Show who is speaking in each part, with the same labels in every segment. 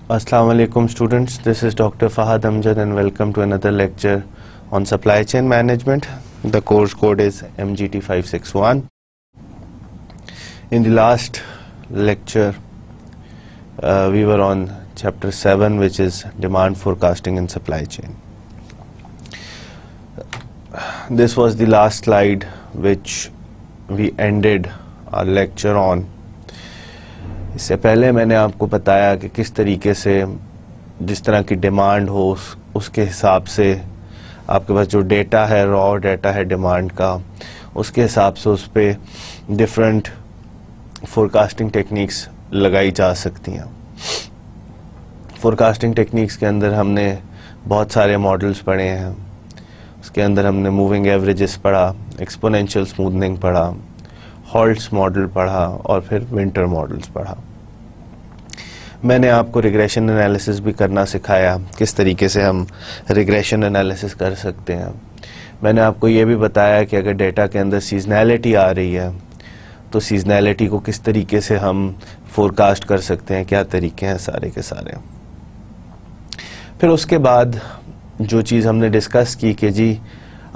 Speaker 1: Assalamu alaikum students, this is Dr. Fahad Amjad and welcome to another lecture on supply chain management. The course code is MGT 561. In the last lecture we were on chapter 7, which is demand forecasting in supply chain. This was the last slide which we ended our lecture on. इससे पहले मैंने आपको बताया कि किस तरीके से जिस तरह की डिमांड हो उसके हिसाब से आपके पास जो डेटा है, रॉ डेटा है डिमांड का, उसके हिसाब से उस पर डिफरेंट फोरकास्टिंग टेक्निक्स लगाई जा सकती हैं। फोरकास्टिंग टेक्निक्स के अंदर हमने बहुत सारे मॉडल्स पढ़े हैं। उसके अंदर हमने मूविंग एवरेजेस पढ़ा, एक्सपोनेंशियल स्मूथनिंग पढ़ा, हॉल्ट्स मॉडल पढ़ा और फिर विंटर मॉडल्स पढ़ा। मैंने आपको रिग्रेशन एनालिसिस भी करना सिखाया, किस तरीके से हम रिग्रेशन एनालिसिस कर सकते हैं। मैंने आपको ये भी बताया कि अगर डेटा के अंदर सीजनैलिटी आ रही है तो सीजनैलिटी को किस तरीके से हम फोरकास्ट कर सकते हैं, क्या तरीके हैं सारे के सारे। फिर उसके बाद जो चीज़ हमने डिस्कस की कि जी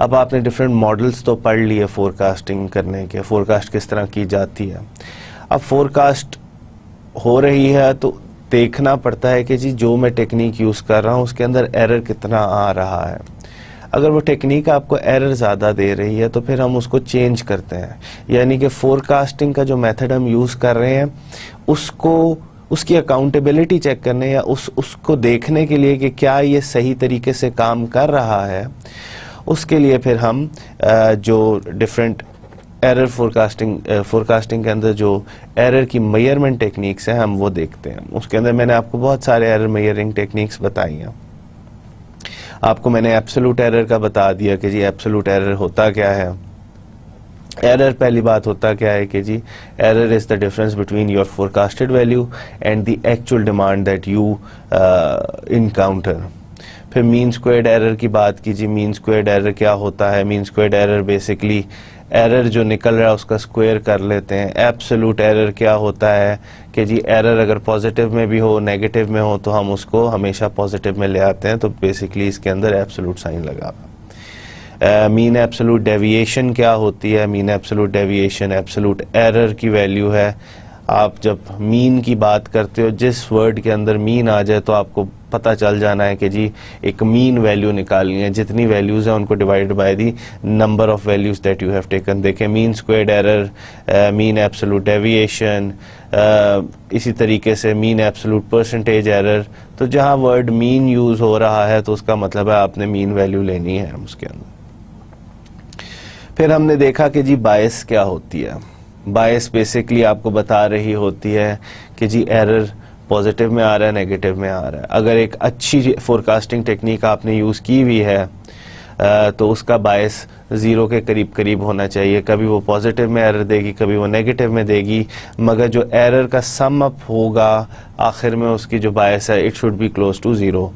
Speaker 1: अब आपने डिफरेंट मॉडल्स तो पढ़ लिए फोरकास्टिंग करने के, फोरकास्ट किस तरह की जाती है। अब फोरकास्ट हो रही है तो देखना पड़ता है कि जी जो मैं टेक्निक यूज़ कर रहा हूँ उसके अंदर एरर कितना आ रहा है। अगर वो टेक्निक आपको एरर ज़्यादा दे रही है तो फिर हम उसको चेंज करते हैं, यानी कि फोरकास्टिंग का जो मेथड हम यूज़ कर रहे हैं उसकी अकाउंटेबिलिटी चेक करने या उसको देखने के लिए कि क्या ये सही तरीके से काम कर रहा है, उसके लिए फिर हम जो डिफरेंट एरर फोरकास्टिंग के अंदर जो एरर की मेजरमेंट टेक्निक्स हैं हम वो देखते हैं। उसके अंदर मैंने आपको बहुत सारे एरर मेजरिंग टेक्निक्स बताई हैं। आपको मैंने एब्सोल्यूट एरर का बता दिया कि जी एब्सोल्यूट एरर होता क्या है। एरर पहली बात होता क्या है कि जी error is the difference between your forecasted value and the actual demand that you encounter. फिर मीन स्क्वेयर्ड एरर की बात कीजिए। मीन स्क्वेयर्ड एरर क्या होता है? Mean squared error basically error जो निकल रहा है उसका स्क्वायर कर लेते हैं। एब्सोल्यूट एरर क्या होता है कि जी एरर अगर पॉजिटिव में भी हो, नेगेटिव में हो, तो हम उसको हमेशा पॉजिटिव में ले आते हैं, तो बेसिकली इसके अंदर एब्सोल्यूट साइन लगा हुआ। मीन एब्सोल्यूट डेविएशन क्या होती है? Mean absolute deviation absolute error की वैल्यू है। आप जब मीन की बात करते हो, जिस वर्ड के अंदर मीन आ जाए तो आपको पता चल जाना है कि जी एक मीन वैल्यू निकालनी है। जितनी वैल्यूज हैं उनको divide by the number of values that you have taken. देखें mean squared error, mean absolute deviation, इसी तरीके से मीन एब्सोल्यूट परसेंटेज एरर। तो जहां वर्ड मीन यूज हो रहा है तो उसका मतलब है आपने मीन वैल्यू लेनी है उसके अंदर। फिर हमने देखा कि जी बायस क्या होती है। बायस बेसिकली आपको बता रही होती है कि जी एरर पॉजिटिव में आ रहा है, नेगेटिव में आ रहा है। अगर एक अच्छी फोरकास्टिंग टेक्निक आपने यूज़ की हुई है तो उसका बायस ज़ीरो के करीब करीब होना चाहिए। कभी वो पॉजिटिव में एरर देगी, कभी वो नेगेटिव में देगी, मगर जो एरर का सम अप होगा आखिर में उसकी जो बायस है it should be close to zero.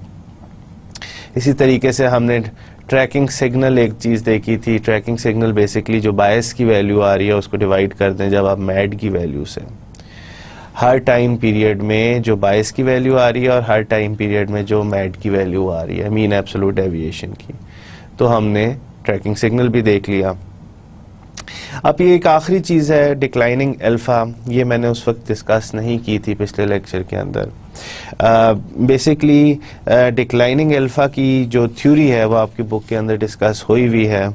Speaker 1: इसी तरीके से हमने ट्रैकिंग सिग्नल एक चीज़ देखी थी। ट्रैकिंग सिग्नल बेसिकली जो बायस की वैल्यू आ रही है उसको डिवाइड कर दें जब आप मैड की वैल्यू से। हर टाइम पीरियड में जो बायस की वैल्यू आ रही है और हर टाइम पीरियड में जो मैड की वैल्यू आ रही है, मीन एब्सोल्यूट डेविएशन की, तो हमने ट्रैकिंग सिग्नल भी देख लिया। अब ये एक आखिरी चीज़ है डिक्लाइनिंग अल्फा। ये मैंने उस वक्त डिस्कस नहीं की थी पिछले लेक्चर के अंदर। बेसिकली डिक्लाइनिंग अल्फा की जो थ्योरी है वो आपकी बुक के अंदर डिस्कस हुई हुई है।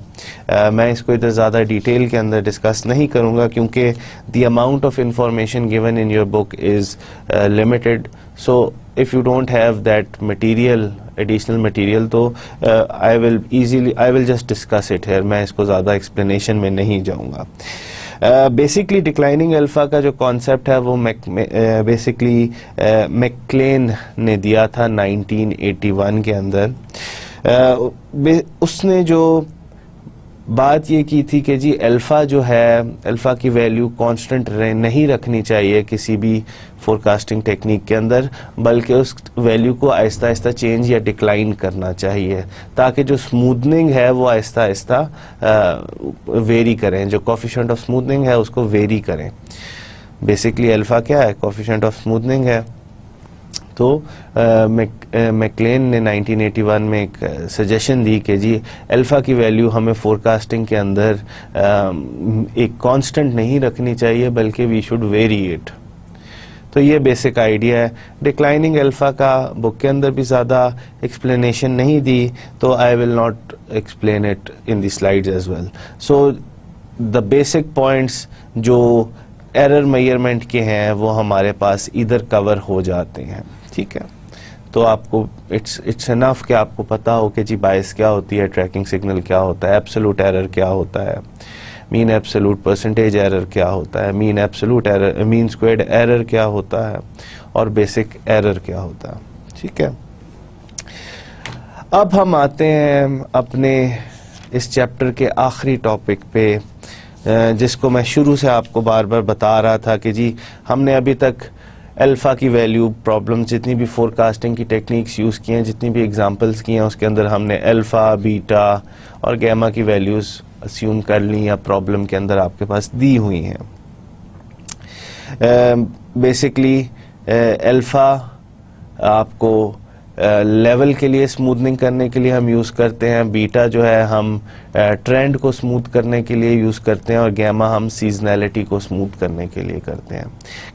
Speaker 1: मैं इसको इधर ज़्यादा डिटेल के अंदर डिस्कस नहीं करूँगा क्योंकि the amount of information given in your book is limited. So if you don't have that material, additional material, तो I will just discuss it here. मैं इसको ज़्यादा एक्सप्लेनेशन में नहीं जाऊँगा। बेसिकली डिक्लाइनिंग अल्फा का जो कॉन्सेप्ट है वो बेसिकली मैक्लेन ने दिया था 1981 के अंदर। उसने जो बात ये की थी कि जी अल्फ़ा जो है, अल्फ़ा की वैल्यू कांस्टेंट नहीं रखनी चाहिए किसी भी फोरकास्टिंग टेक्निक के अंदर, बल्कि उस वैल्यू को आहिस्ता आहिस्ता चेंज या डिक्लाइन करना चाहिए ताकि जो स्मूथनिंग है वो आहिस्ता आहिस्ता वेरी करें, जो कोफिशिएंट ऑफ स्मूथनिंग है उसको वेरी करें। बेसिकली अल्फ़ा क्या है? कोफिशिएंट ऑफ स्मूथनिंग है। तो मैक्लेन ने 1981 में एक सजेशन दी कि जी अल्फ़ा की वैल्यू हमें फोरकास्टिंग के अंदर एक कांस्टेंट नहीं रखनी चाहिए, बल्कि वी शुड वेरी इट। तो ये बेसिक आइडिया है। डिक्लाइनिंग अल्फ़ा का बुक के अंदर भी ज़्यादा एक्सप्लेनेशन नहीं दी, तो I will not explain it in the slides as well. So the basic points जो एरर मेजरमेंट के हैं वो हमारे पास इधर कवर हो जाते हैं, ठीक है। तो आपको इट्स इनफ कि आपको पता हो कि जी बायस क्या होती है, ट्रैकिंग सिग्नल क्या होता है, एब्सोल्यूट एरर क्या होता है, मीन एब्सोल्यूट परसेंटेज एरर क्या होता है, mean absolute error, mean squared error क्या होता है, और बेसिक एरर क्या होता है, ठीक है। अब हम आते हैं अपने इस चैप्टर के आखिरी टॉपिक पे, जिसको मैं शुरू से आपको बार बार बता रहा था कि जी हमने अभी तक अल्फ़ा की वैल्यू प्रॉब्लम, जितनी भी फोरकास्टिंग की टेक्निक्स यूज़ की हैं, जितनी भी एग्जांपल्स की हैं, उसके अंदर हमने अल्फ़ा, बीटा और गैमा की वैल्यूज़ अस्यूम कर ली या प्रॉब्लम के अंदर आपके पास दी हुई हैं। बेसिकली अल्फ़ा आपको लेवल के लिए स्मूथनिंग करने के लिए हम यूज़ करते हैं, बीटा जो है हम ट्रेंड को स्मूथ करने के लिए यूज़ करते हैं, और गैमा हम सीजनैलिटी को स्मूथ करने के लिए करते हैं।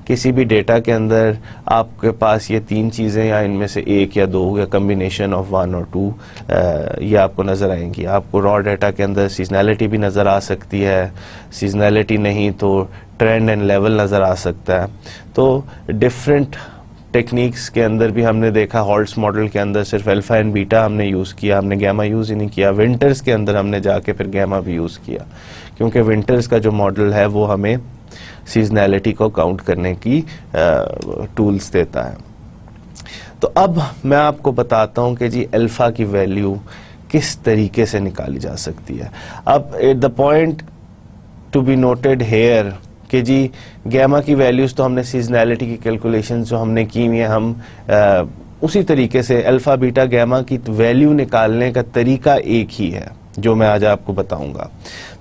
Speaker 1: किसी भी डेटा के अंदर आपके पास ये तीन चीज़ें या इनमें से एक या दो या कम्बिनेशन ऑफ 1 और 2 ये आपको नज़र आएंगी। आपको रॉ डेटा के अंदर सीजनैलिटी भी नज़र आ सकती है, सीजनैलिटी नहीं तो ट्रेंड एंड लेवल नज़र आ सकता है। तो डिफरेंट टेक्निक्स के अंदर भी हमने देखा, हॉल्ट्स मॉडल के अंदर सिर्फ अल्फ़ा एंड बीटा हमने यूज़ किया, हमने गैमा यूज़ ही नहीं किया। विंटर्स के अंदर हमने जाके फिर गैमा भी यूज़ किया, क्योंकि विंटर्स का जो मॉडल है वो हमें सीजनैलिटी को काउंट करने की टूल्स देता है। तो अब मैं आपको बताता हूँ कि जी अल्फ़ा की वैल्यू किस तरीके से निकाली जा सकती है। अब the point to be noted here कि जी गैमा की वैल्यूज़ तो हमने सीजनैलिटी की कैलकुलेशन जो हमने की हुई है, हम उसी तरीके से अल्फ़ा बीटा गैमा की वैल्यू निकालने का तरीका एक ही है जो मैं आज आपको बताऊंगा।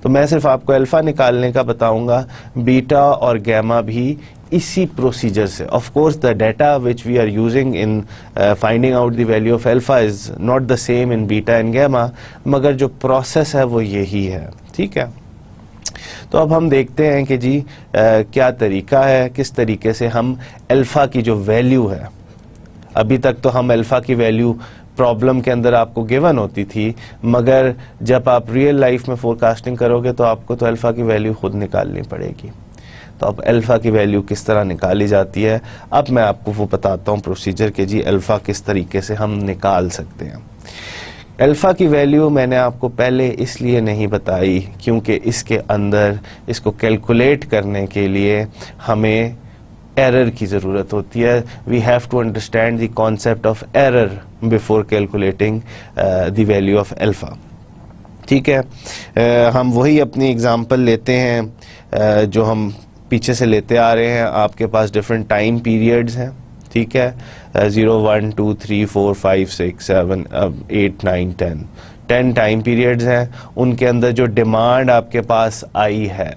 Speaker 1: तो मैं सिर्फ आपको अल्फ़ा निकालने का बताऊंगा, बीटा और गैमा भी इसी प्रोसीजर से। Of course the data which we are using in finding out the value of alpha is not the same in beta and gamma, मगर जो प्रोसेस है वो यही है, ठीक है। तो अब हम देखते हैं कि जी क्या तरीका है, किस तरीके से हम अल्फ़ा की जो वैल्यू है, अभी तक तो हम अल्फ़ा की वैल्यू प्रॉब्लम के अंदर आपको गिवन होती थी, मगर जब आप रियल लाइफ में फोरकास्टिंग करोगे तो आपको तो अल्फ़ा की वैल्यू खुद निकालनी पड़ेगी। तो अब अल्फ़ा की वैल्यू किस तरह निकाली जाती है, अब मैं आपको वो बताता हूँ प्रोसीजर के जी अल्फ़ा किस तरीके से हम निकाल सकते हैं। अल्फ़ा की वैल्यू मैंने आपको पहले इसलिए नहीं बताई क्योंकि इसके अंदर इसको कैलकुलेट करने के लिए हमें एरर की ज़रूरत होती है। We have to understand the concept of error before calculating the value of alpha, ठीक है। हम वही अपनी एग्जांपल लेते हैं जो हम पीछे से लेते आ रहे हैं। आपके पास डिफरेंट टाइम पीरियड्स हैं, ठीक है, 0 1 2 3 4 5 6 7 8 9 10 टाइम पीरियड्स हैं। उनके अंदर जो डिमांड आपके पास आई है,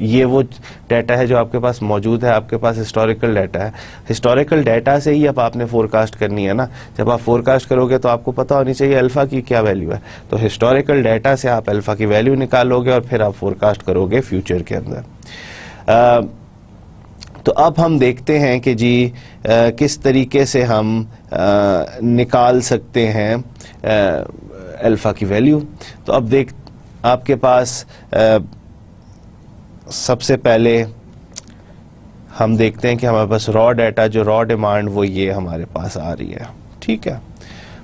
Speaker 1: ये वो डाटा है जो आपके पास मौजूद है। आपके पास हिस्टोरिकल डाटा है, हिस्टोरिकल डाटा से ही अब आपने फोरकास्ट करनी है ना। जब आप फोरकास्ट करोगे तो आपको पता होनी चाहिए अल्फ़ा की क्या वैल्यू है, तो हिस्टोरिकल डाटा से आप अल्फ़ा की वैल्यू निकालोगे और फिर आप फोरकास्ट करोगे फ्यूचर के अंदर। तो अब हम देखते हैं कि जी किस तरीके से हम निकाल सकते हैं अल्फ़ा की वैल्यू। तो अब आपके पास सबसे पहले हम देखते हैं कि हमारे पास रॉ डाटा, जो रॉ डिमांड वो ये हमारे पास आ रही है, ठीक है।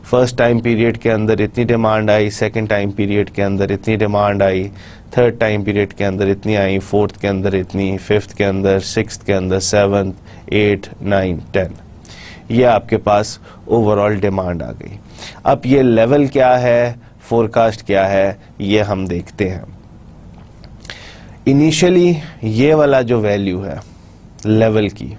Speaker 1: फर्स्ट टाइम पीरियड के अंदर इतनी डिमांड आई, सेकंड टाइम पीरियड के अंदर इतनी डिमांड आई, थर्ड टाइम पीरियड के अंदर इतनी आई, फोर्थ के अंदर इतनी, फिफ्थ के अंदर, सिक्स्थ के अंदर, 7 8 9 10। ये आपके पास ओवरऑल डिमांड आ गई। अब ये लेवल क्या है, फोरकास्ट क्या है, ये हम देखते हैं। इनिशियली ये वाला जो वैल्यू है लेवल की,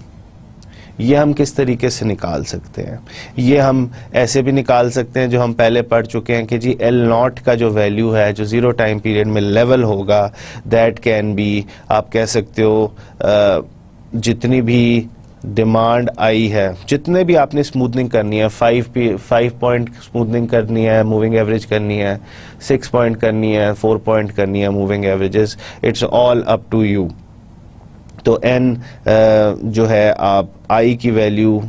Speaker 1: ये हम किस तरीके से निकाल सकते हैं। ये हम ऐसे भी निकाल सकते हैं जो हम पहले पढ़ चुके हैं कि जी L0 का जो वैल्यू है, जो 0 टाइम पीरियड में लेवल होगा, दैट कैन बी, आप कह सकते हो जितनी भी डिमांड आई है, जितने भी आपने स्मूथनिंग करनी है, 5 पॉइंट स्मूथनिंग करनी है, मूविंग एवरेज करनी है, 6 पॉइंट करनी है, 4 पॉइंट करनी है, moving averages, it's all up to you. तो n जो है आप i की value,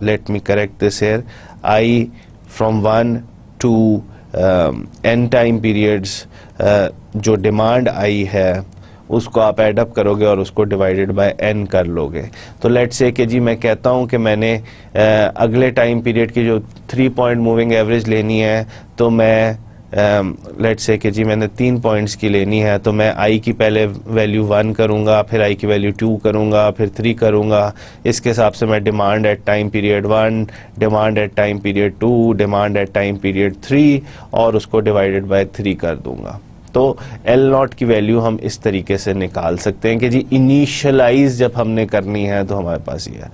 Speaker 1: let me correct this here, i from 1 to n time periods, जो डिमांड आई है उसको आप एडअप करोगे और उसको डिवाइडेड बाय n कर लोगे। तो लेट्स से कि जी मैं कहता हूँ कि मैंने अगले टाइम पीरियड की जो 3 पॉइंट मूविंग एवरेज लेनी है, तो मैं लेट्स से कि जी मैंने 3 पॉइंट्स की लेनी है, तो मैं i की पहले वैल्यू 1 करूँगा, फिर i की वैल्यू 2 करूँगा, फिर 3 करूँगा। इसके हिसाब से मैं demand at time period 1, demand at time period 2, demand at time period 3 और उसको डिवाइडेड बाय 3 कर दूँगा। तो L0 की वैल्यू हम इस तरीके से निकाल सकते हैं कि जी इनिशियलाइज जब हमने करनी है तो हमारे पास ये है।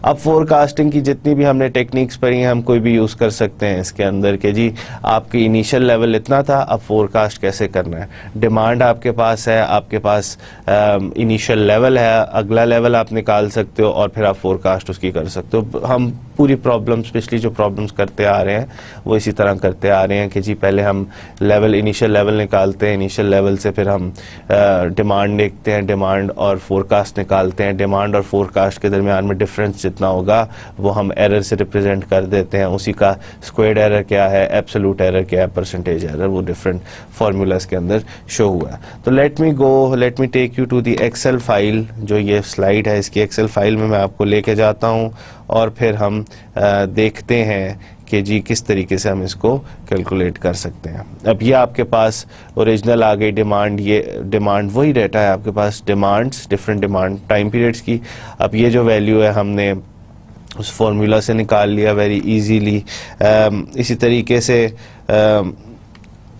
Speaker 1: अब फोरकास्टिंग की जितनी भी हमने टेक्निक्स पढ़ी हैं हम कोई भी यूज़ कर सकते हैं इसके अंदर कि जी आपकी इनिशियल लेवल इतना था, अब फोरकास्ट कैसे करना है। डिमांड आपके पास है, आपके पास इनिशियल लेवल है, अगला लेवल आप निकाल सकते हो और फिर आप फोरकास्ट उसकी कर सकते हो। हम पूरी प्रॉब्लम्स, पिछली जो प्रॉब्लम्स करते आ रहे हैं वो इसी तरह करते आ रहे हैं कि जी पहले हम लेवल, इनिशियल लेवल निकालते हैं, इनिशियल लेवल से फिर हम डिमांड देखते हैं, डिमांड और फोरकास्ट निकालते हैं, डिमांड और फोरकास्ट के दरमियान में डिफरेंस जितना होगा वो हम एरर से रिप्रेजेंट कर देते हैं। उसी का स्क्वायर्ड एरर क्या है, एब्सोल्यूट एरर क्या है, परसेंटेज एरर, वो डिफरेंट फार्मूलाज के अंदर शो हुआ है। तो let me take you to the Excel file. जो ये स्लाइड है इसकी एक्सेल फाइल में मैं आपको लेके जाता हूँ और फिर हम देखते हैं कि जी किस तरीके से हम इसको कैलकुलेट कर सकते हैं। अब ये आपके पास ओरिजिनल आ गई डिमांड, ये डिमांड वही डाटा है आपके पास, demands, different demand time periods की। अब ये जो वैल्यू है हमने उस फॉर्मूला से निकाल लिया वेरी इजीली। इसी तरीके से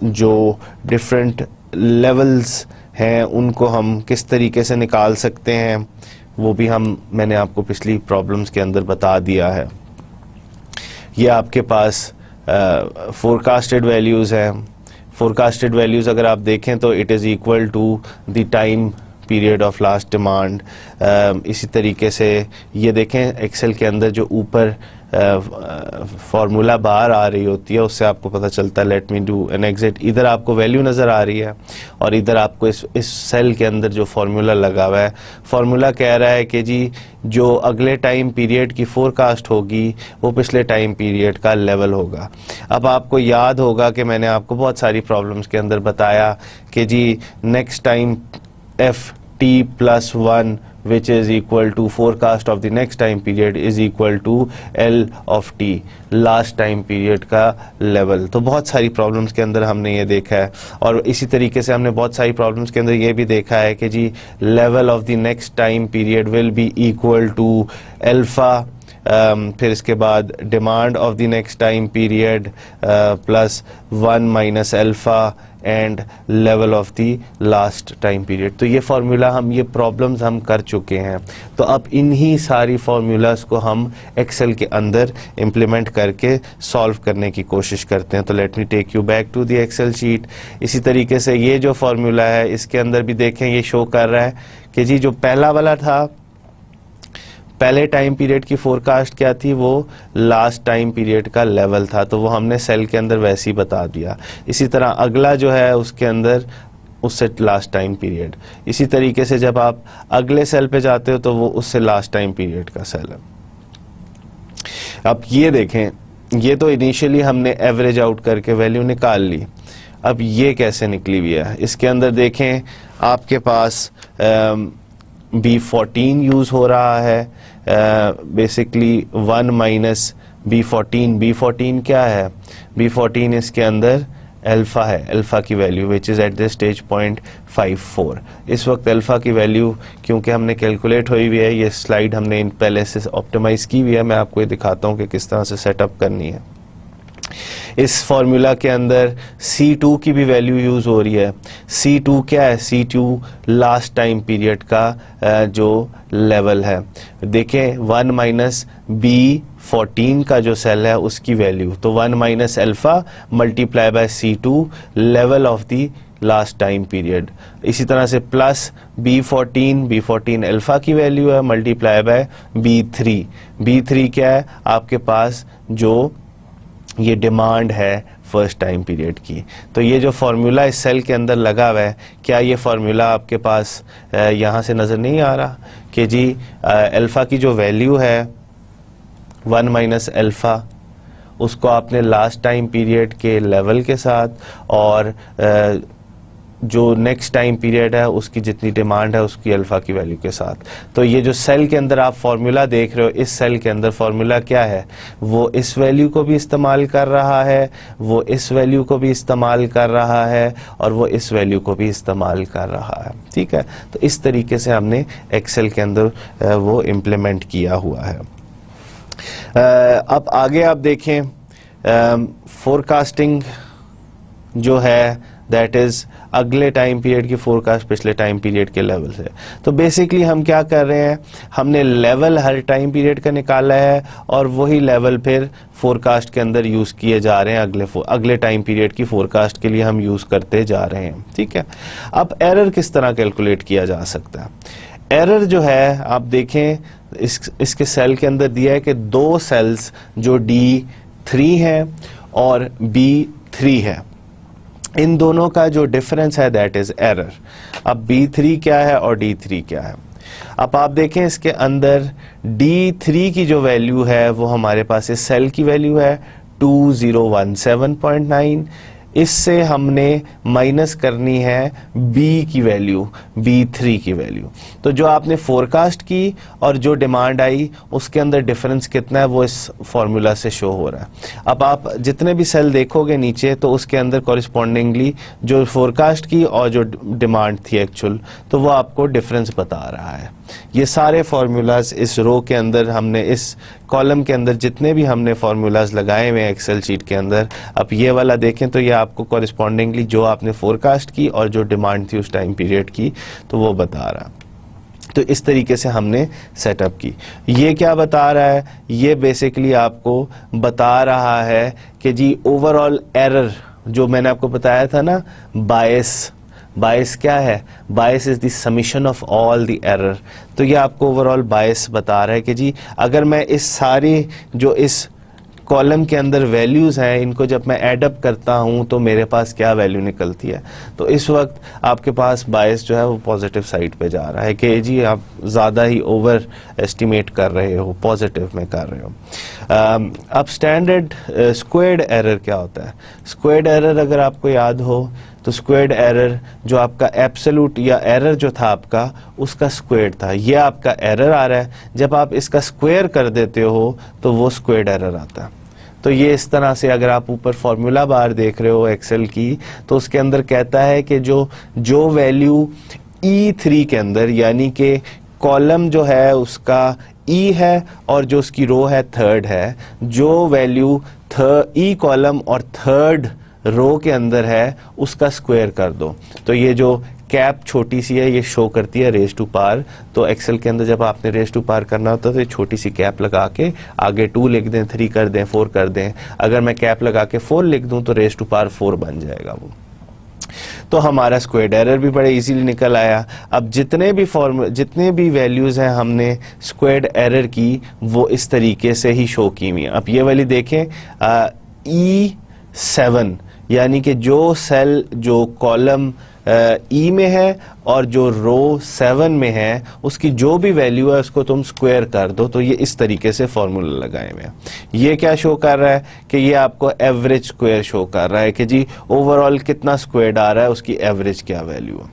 Speaker 1: जो डिफरेंट लेवल्स हैं उनको हम किस तरीके से निकाल सकते हैं वो भी मैंने आपको पिछली प्रॉब्लम्स के अंदर बता दिया है। ये आपके पास फोरकास्टेड वैल्यूज़ हैं। फोरकास्टेड वैल्यूज़ अगर आप देखें तो it is equal to the time period of last demand. इसी तरीके से ये देखें एक्सेल के अंदर जो ऊपर फार्मूला बाहर आ रही होती है उससे आपको पता चलता है। Let me do an exit. इधर आपको वैल्यू नज़र आ रही है और इधर आपको इस सेल के अंदर जो फार्मूला लगा हुआ है, फार्मूला कह रहा है कि जी जो अगले टाइम पीरियड की फोरकास्ट होगी वो पिछले टाइम पीरियड का लेवल होगा। अब आपको याद होगा कि मैंने आपको बहुत सारी प्रॉब्लम्स के अंदर बताया कि जी next time ft+1 which is equal to forecast of the next time period is equal to L of t, last time period का लेवल। तो बहुत सारी प्रॉब्लम्स के अंदर हमने ये देखा है और इसी तरीके से हमने बहुत सारी प्रॉब्लम्स के अंदर ये भी देखा है कि जी level of the next time period will be equal to alpha, फिर इसके बाद demand of the next time period plus 1 minus alpha and level of the last time period. तो ये फार्मूला ये प्रॉब्लम्स हम कर चुके हैं। तो अब इन्हीं सारी फार्मूलाज को हम एक्सेल के अंदर इम्प्लीमेंट करके सॉल्व करने की कोशिश करते हैं। तो let me take you back to the Excel sheet. इसी तरीके से ये जो फार्मूला है इसके अंदर भी देखें ये शो कर रहा है कि जी जो पहला वाला था, पहले टाइम पीरियड की फोरकास्ट क्या थी, वो लास्ट टाइम पीरियड का लेवल था, तो वो हमने सेल के अंदर वैसे ही बता दिया। इसी तरह अगला जो है उसके अंदर उससे लास्ट टाइम पीरियड। इसी तरीके से जब आप अगले सेल पे जाते हो तो वो उससे लास्ट टाइम पीरियड का सेल है। अब ये देखें, ये तो इनिशियली हमने एवरेज आउट करके वैल्यू निकाल ली। अब ये कैसे निकली हुई है, इसके अंदर देखें आपके पास B14 यूज़ हो रहा है, बेसिकली 1 माइनस B14। B14 क्या है, B14 इसके अंदर अल्फ़ा है, अल्फ़ा की value which is at the stage 0.54। इस वक्त अल्फ़ा की वैल्यू क्योंकि हमने कैलकुलेट हुई हुई है, ये स्लाइड हमने पहले से ऑप्टिमाइज़ की हुई है, मैं आपको ये दिखाता हूँ कि किस तरह से सेटअप करनी है। इस फॉर्मूला के अंदर C2 की भी वैल्यू यूज़ हो रही है। C2 क्या है, C2 लास्ट टाइम पीरियड का जो लेवल है। देखें 1 माइनस B14 का जो सेल है उसकी वैल्यू, तो 1 minus alpha multiply by C2 level of the last time period. इसी तरह से प्लस B14 अल्फा की वैल्यू है मल्टीप्लाई बाय B3 क्या है आपके पास, जो ये डिमांड है फर्स्ट टाइम पीरियड की। तो ये जो फॉर्मूला इस सेल के अंदर लगा हुआ है, क्या ये फॉर्मूला आपके पास यहाँ से नज़र नहीं आ रहा कि जी अल्फ़ा की जो वैल्यू है 1 माइनस अल्फ़ा, उसको आपने लास्ट टाइम पीरियड के लेवल के साथ और जो नेक्स्ट टाइम पीरियड है उसकी जितनी डिमांड है उसकी अल्फ़ा की वैल्यू के साथ। तो ये जो सेल के अंदर आप फॉर्मूला देख रहे हो, इस सेल के अंदर फॉर्मूला क्या है, वो इस वैल्यू को भी इस्तेमाल कर रहा है, वो इस वैल्यू को भी इस्तेमाल कर रहा है और वो इस वैल्यू को भी इस्तेमाल कर रहा है। ठीक है, तो इस तरीके से हमने एक्सेल के अंदर वो इम्प्लीमेंट किया हुआ है। अब आगे आप देखें फोरकास्टिंग जो है दैट इज अगले टाइम पीरियड की फोरकास्ट पिछले टाइम पीरियड के लेवल से। तो बेसिकली हम क्या कर रहे हैं, हमने लेवल हर टाइम पीरियड का निकाला है और वही लेवल फिर फोरकास्ट के अंदर यूज किए जा रहे हैं, अगले टाइम पीरियड की फोरकास्ट के लिए हम यूज करते जा रहे हैं। ठीक है, अब एरर किस तरह कैलकुलेट किया जा सकता है। एरर जो है आप देखें इसके सेल के अंदर दिया है कि दो सेल्स जो D3 है और B3 है, इन दोनों का जो डिफरेंस है दैट इज एरर। अब B3 क्या है और D3 क्या है। अब आप देखें इसके अंदर D3 की जो वैल्यू है वो हमारे पास इस सेल की वैल्यू है 2017.9, इससे हमने माइनस करनी है B की वैल्यू, B3 की वैल्यू। तो जो आपने फोरकास्ट की और जो डिमांड आई उसके अंदर डिफरेंस कितना है वो इस फॉर्मूला से शो हो रहा है। अब आप जितने भी सेल देखोगे नीचे तो उसके अंदर कॉरिस्पॉन्डिंगली जो फोरकास्ट की और जो डिमांड थी एक्चुअल, तो वो आपको डिफरेंस बता रहा है। ये सारे फार्मूलाज इस रो के अंदर हमने, इस कॉलम के अंदर जितने भी हमने फार्मूलाज लगाए हुए हैं एक्सेल शीट के अंदर, अब ये वाला देखें तो ये आपको कॉरिस्पॉन्डिंगली जो आपने फोरकास्ट की और जो डिमांड थी उस टाइम पीरियड की तो वो बता रहा। तो इस तरीके से हमने सेटअप की। ये क्या बता रहा है, ये बेसिकली आपको बता रहा है कि जी ओवरऑल एरर जो मैंने आपको बताया था ना, बायस क्या है, बायस is the summation of all the error. तो ये आपको ओवरऑल बायस बता रहा है कि जी अगर मैं इस सारी जो इस कॉलम के अंदर वैल्यूज हैं इनको जब मैं एडअप करता हूं तो मेरे पास क्या वैल्यू निकलती है। तो इस वक्त आपके पास बायस जो है वो पॉजिटिव साइड पे जा रहा है कि जी आप ज़्यादा ही ओवर एस्टिमेट कर रहे हो, पॉजिटिव में कर रहे हो। अब स्टैंडर्ड स्क्वेयर्ड एरर क्या होता है। स्क्वेयर्ड एरर अगर आपको याद हो तो स्क्वेयर्ड एरर जो आपका एब्सोल्यूट या एरर जो था आपका उसका स्क्वेयर्ड था, ये आपका एरर आ रहा है, जब आप इसका स्क्वेयर कर देते हो तो वो स्क्वेयर्ड एरर आता है। तो ये इस तरह से अगर आप ऊपर फॉर्मूला बार देख रहे हो एक्सेल की तो उसके अंदर कहता है कि जो वैल्यू E3 के अंदर यानी कि कॉलम जो है उसका E है और जो उसकी रो है थर्ड है, जो वैल्यू E कॉलम और थर्ड रो के अंदर है उसका स्क्वायर कर दो। तो ये जो कैप छोटी सी है ये शो करती है रेज टू पावर। तो एक्सेल के अंदर जब आपने रेज टू पावर करना होता है तो ये छोटी सी कैप लगा के आगे 2 लिख दें, 3 कर दें, 4 कर दें। अगर मैं कैप लगा के 4 लिख दूं तो रेज टू पावर 4 बन जाएगा वो। तो हमारा स्क्वायर्ड एरर भी बड़े इजीली निकल आया। अब जितने भी वैल्यूज हैं हमने स्क्वायर्ड एरर की वो इस तरीके से ही शो की हुई हैं। अब ये वाली देखें E7 यानी कि जो सेल जो कॉलम E में है और जो रो 7 में है उसकी जो भी वैल्यू है उसको तुम स्क्वायर कर दो। तो ये इस तरीके से फॉर्मूला लगाए हुए हैं। ये क्या शो कर रहा है कि ये आपको एवरेज स्क्वायर शो कर रहा है कि जी ओवरऑल कितना स्क्वायर्ड आ रहा है, उसकी एवरेज क्या वैल्यू है।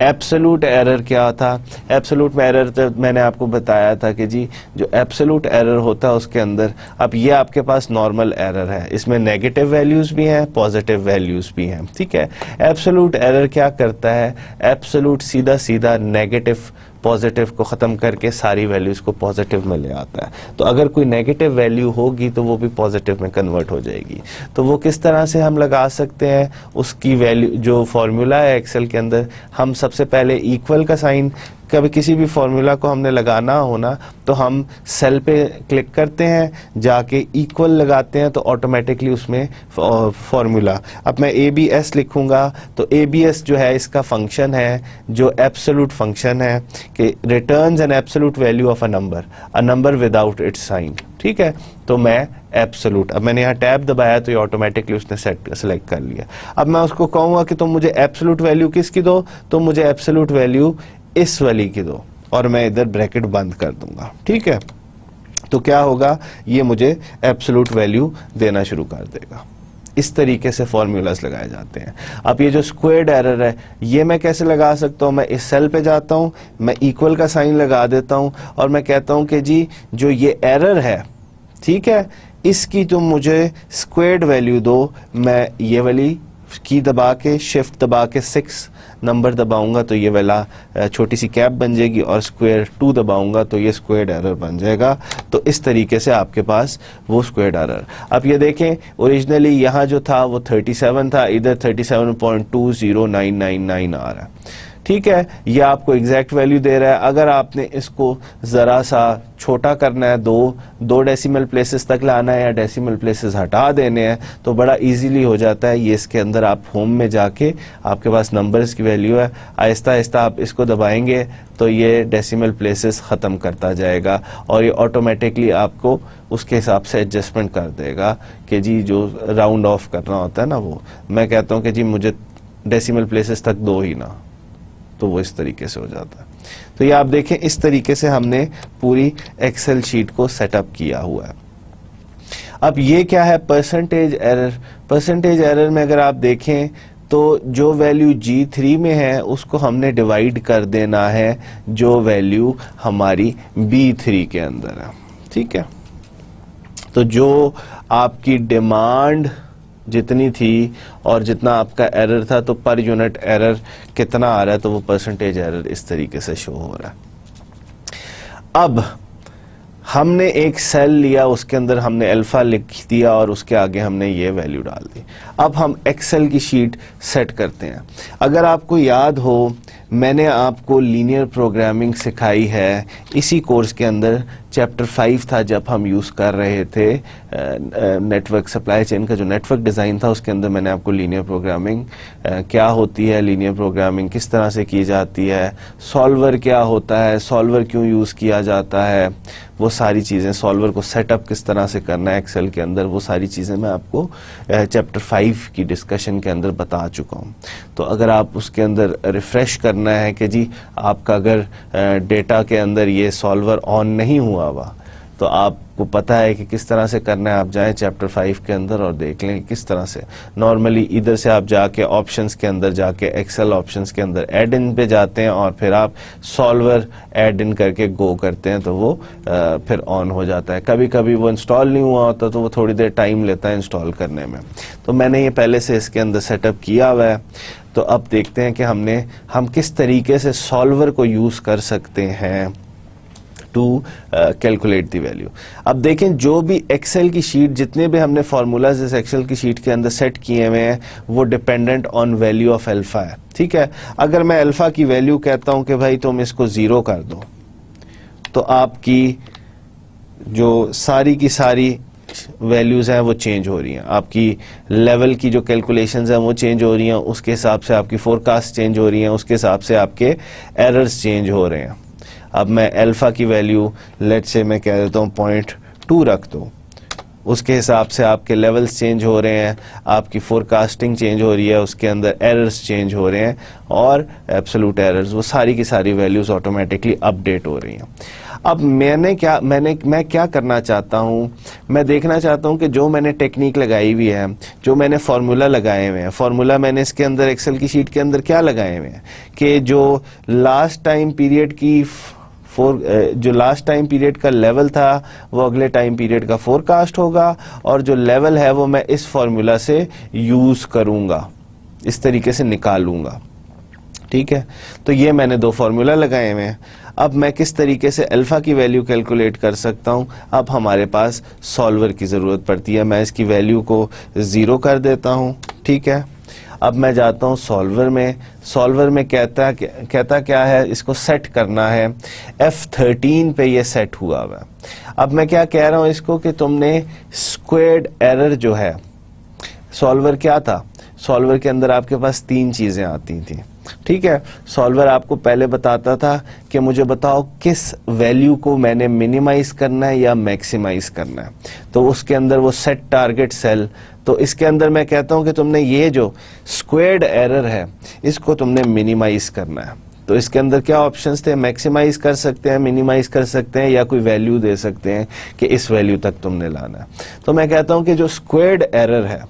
Speaker 1: एब्सोल्यूट एरर क्या था, एब्सोल्यूट एरर तो मैंने आपको बताया था कि जी जो एब्सोल्यूट एरर होता है उसके अंदर, अब ये आपके पास नॉर्मल एरर है, इसमें नेगेटिव वैल्यूज भी हैं, पॉजिटिव वैल्यूज भी हैं। ठीक है, एब्सोल्यूट एरर क्या करता है, एब्सोल्यूट सीधा नेगेटिव पॉजिटिव को ख़त्म करके सारी वैल्यूज़ को पॉजिटिव में ले आता है। तो अगर कोई नेगेटिव वैल्यू होगी तो वो भी पॉजिटिव में कन्वर्ट हो जाएगी। तो वो किस तरह से हम लगा सकते हैं, उसकी वैल्यू जो फॉर्मूला है एक्सेल के अंदर, हम सबसे पहले इक्वल का साइन कभी किसी भी फॉर्मूला को हमने लगाना हो ना तो हम सेल पे क्लिक करते हैं, जाके इक्वल लगाते हैं तो ऑटोमेटिकली उसमें फॉर्मूला, अब मैं ABS लिखूंगा तो ABS जो है इसका फंक्शन है जो एब्सोल्यूट फंक्शन है कि returns an absolute value of a number without its sign. ठीक है, तो मैं एब्सोल्यूट, अब मैंने यहाँ टैब दबाया तो ये ऑटोमेटिकली उसने सेलेक्ट कर लिया। अब मैं उसको कहूंगा कि तुम मुझे एब्सोल्यूट वैल्यू किसकी दो, तो मुझे एब्सोल्यूट वैल्यू इस वाली की दो, और मैं इधर ब्रैकेट बंद कर दूंगा। ठीक है, तो क्या होगा, ये मुझे एब्सोल्यूट वैल्यू देना शुरू कर देगा। इस तरीके से फॉर्मूलाज लगाए जाते हैं। अब ये जो स्क्वेयर्ड एरर है ये मैं कैसे लगा सकता हूँ, मैं इस सेल पे जाता हूँ, मैं इक्वल का साइन लगा देता हूँ और मैं कहता हूँ कि जी जो ये एरर है, ठीक है, इसकी तुम मुझे स्क्वेयर्ड वैल्यू दो। मैं ये वाली की दबा के, शिफ्ट दबा के 6 नंबर दबाऊंगा तो ये वाला छोटी सी कैप बन जाएगी, और स्क्वायर 2 दबाऊंगा तो ये स्क्वायर्ड एरर बन जाएगा। तो इस तरीके से आपके पास वो स्क्वायर्ड एरर। अब ये देखें, ओरिजिनली यहाँ जो था वो 37 था, इधर 37.20999 आ रहा है। ठीक है, ये आपको एग्जैक्ट वैल्यू दे रहा है। अगर आपने इसको ज़रा सा छोटा करना है, दो डेसिमल प्लेसेस तक लाना है या डेसिमल प्लेसेस हटा देने हैं, तो बड़ा इजीली हो जाता है। ये इसके अंदर आप होम में जाके आपके पास नंबर्स की वैल्यू है, आहिस्ता आहिस्ता आप इसको दबाएंगे तो ये डेसिमल प्लेसेस ख़त्म करता जाएगा और ये ऑटोमेटिकली आपको उसके हिसाब से एडजस्टमेंट कर देगा कि जी जो राउंड ऑफ करना होता है ना, वो मैं कहता हूँ कि जी मुझे डेसिमल प्लेसेस तक दो ही ना, तो वो इस तरीके से हो जाता है। तो ये आप देखें, इस तरीके से हमने पूरी एक्सेल शीट को सेटअप किया हुआ है। अब ये क्या है, परसेंटेज एरर। परसेंटेज एरर में अगर आप देखें तो जो वैल्यू G3 में है उसको हमने डिवाइड कर देना है जो वैल्यू हमारी B3 के अंदर है। ठीक है, तो जो आपकी डिमांड जितनी थी और जितना आपका एरर था, तो पर यूनिट एरर कितना आ रहा है, तो वो परसेंटेज एरर इस तरीके से शो हो रहा है। अब हमने एक सेल लिया, उसके अंदर हमने अल्फा लिख दिया और उसके आगे हमने ये वैल्यू डाल दी। अब हम एक्सेल की शीट सेट करते हैं। अगर आपको याद हो, मैंने आपको लीनियर प्रोग्रामिंग सिखाई है इसी कोर्स के अंदर, चैप्टर 5 था जब हम यूज़ कर रहे थे नेटवर्क सप्लाई चेन का जो नेटवर्क डिज़ाइन था, उसके अंदर मैंने आपको लीनियर प्रोग्रामिंग क्या होती है, लीनियर प्रोग्रामिंग किस तरह से की जाती है, सॉल्वर क्या होता है, सॉल्वर क्यों यूज़ किया जाता है, वो सारी चीज़ें, सॉल्वर को सेटअप किस तरह से करना है एक्सेल के अंदर, वो सारी चीज़ें मैं आपको चैप्टर 5 की डिस्कशन के अंदर बता चुका हूँ। तो अगर आप उसके अंदर रिफ़्रेश करना है कि जी आपका अगर डेटा के अंदर ये सॉल्वर ऑन नहीं हुआ हुआ, तो आपको पता है कि किस तरह से करना है, आप जाएं चैप्टर 5 के अंदर और देख लें किस तरह से। नॉर्मली इधर से आप जाके ऑप्शंस के अंदर जाके एक्सेल ऑप्शंस के अंदर ऐड इन पे जाते हैं और फिर आप सॉल्वर ऐड इन करके गो करते हैं तो वो फिर ऑन हो जाता है। कभी कभी वो इंस्टॉल नहीं हुआ होता तो वो थोड़ी देर टाइम लेता है इंस्टॉल करने में। तो मैंने ये पहले से इसके अंदर सेटअप किया हुआ है। तो अब देखते हैं कि हम किस तरीके से सॉल्वर को यूज़ कर सकते हैं टू कैलकुलेट दी वैल्यू। अब देखें, जो भी एक्सेल की शीट, जितने भी हमने फार्मूलाज इस एक्सेल की शीट के अंदर सेट किए हुए हैं वो dependent on value of alpha है। ठीक है, अगर मैं अल्फा की वैल्यू कहता हूं कि भाई तुम इसको 0 कर दो, तो आपकी जो सारी की सारी वैल्यूज हैं वो चेंज हो रही हैं, आपकी लेवल की जो कैलकुलेशंस हैं वो चेंज हो रही हैं, उसके हिसाब से आपकी फोरकास्ट चेंज हो रही हैं, उसके हिसाब से आपके एरर्स चेंज हो रहे हैं। अब मैं अल्फा की वैल्यू लेट से मैं कह देता हूँ 0.2 रख दो, उसके हिसाब से आपके लेवल्स चेंज हो रहे हैं, आपकी फोरकास्टिंग चेंज हो रही है, उसके अंदर एरर्स चेंज हो रहे हैं और एब्सोल्यूट एरर्स, वो सारी की सारी वैल्यूज ऑटोमेटिकली अपडेट हो रही हैं। अब मैं क्या करना चाहता हूँ, मैं देखना चाहता हूँ कि जो मैंने टेक्निक लगाई हुई है, जो मैंने फार्मूला लगाए हुए हैं, फार्मूला मैंने इसके अंदर एक्सेल की शीट के अंदर क्या लगाए हुए हैं कि जो लास्ट टाइम पीरियड की जो लास्ट टाइम पीरियड का लेवल था वो अगले टाइम पीरियड का फोरकास्ट होगा, और जो लेवल है वो मैं इस फार्मूला से यूज करूंगा, इस तरीके से निकालूंगा। ठीक है, तो ये मैंने 2 फार्मूला लगाए हुए हैं। अब मैं किस तरीके से अल्फा की वैल्यू कैलकुलेट कर सकता हूं, अब हमारे पास सॉल्वर की ज़रूरत पड़ती है। मैं इसकी वैल्यू को 0 कर देता हूं। ठीक है, अब मैं जाता हूँ सॉल्वर में। सॉल्वर में कहता क्या है, इसको सेट करना है। F13 पे ये सेट हुआ है। अब मैं क्या कह रहा हूँ इसको कि तुमने स्क्वेयर्ड एरर जो है, सॉल्वर क्या था, सॉल्वर के अंदर आपके पास 3 चीजें आती थी, ठीक है। सॉल्वर आपको पहले बताता था कि मुझे बताओ किस वैल्यू को मैंने मिनिमाइज करना है या मैक्सिमाइज करना है, तो उसके अंदर वो सेट टारगेट सेल। तो इसके अंदर मैं कहता हूं कि तुमने ये जो स्क्वेयर्ड एरर है इसको तुमने मिनिमाइज करना है। तो इसके अंदर क्या ऑप्शंस थे, मैक्सिमाइज कर सकते हैं, मिनिमाइज कर सकते हैं, या कोई वैल्यू दे सकते हैं कि इस वैल्यू तक तुमने लाना है। तो मैं कहता हूं कि जो स्क्वेयर्ड एरर है,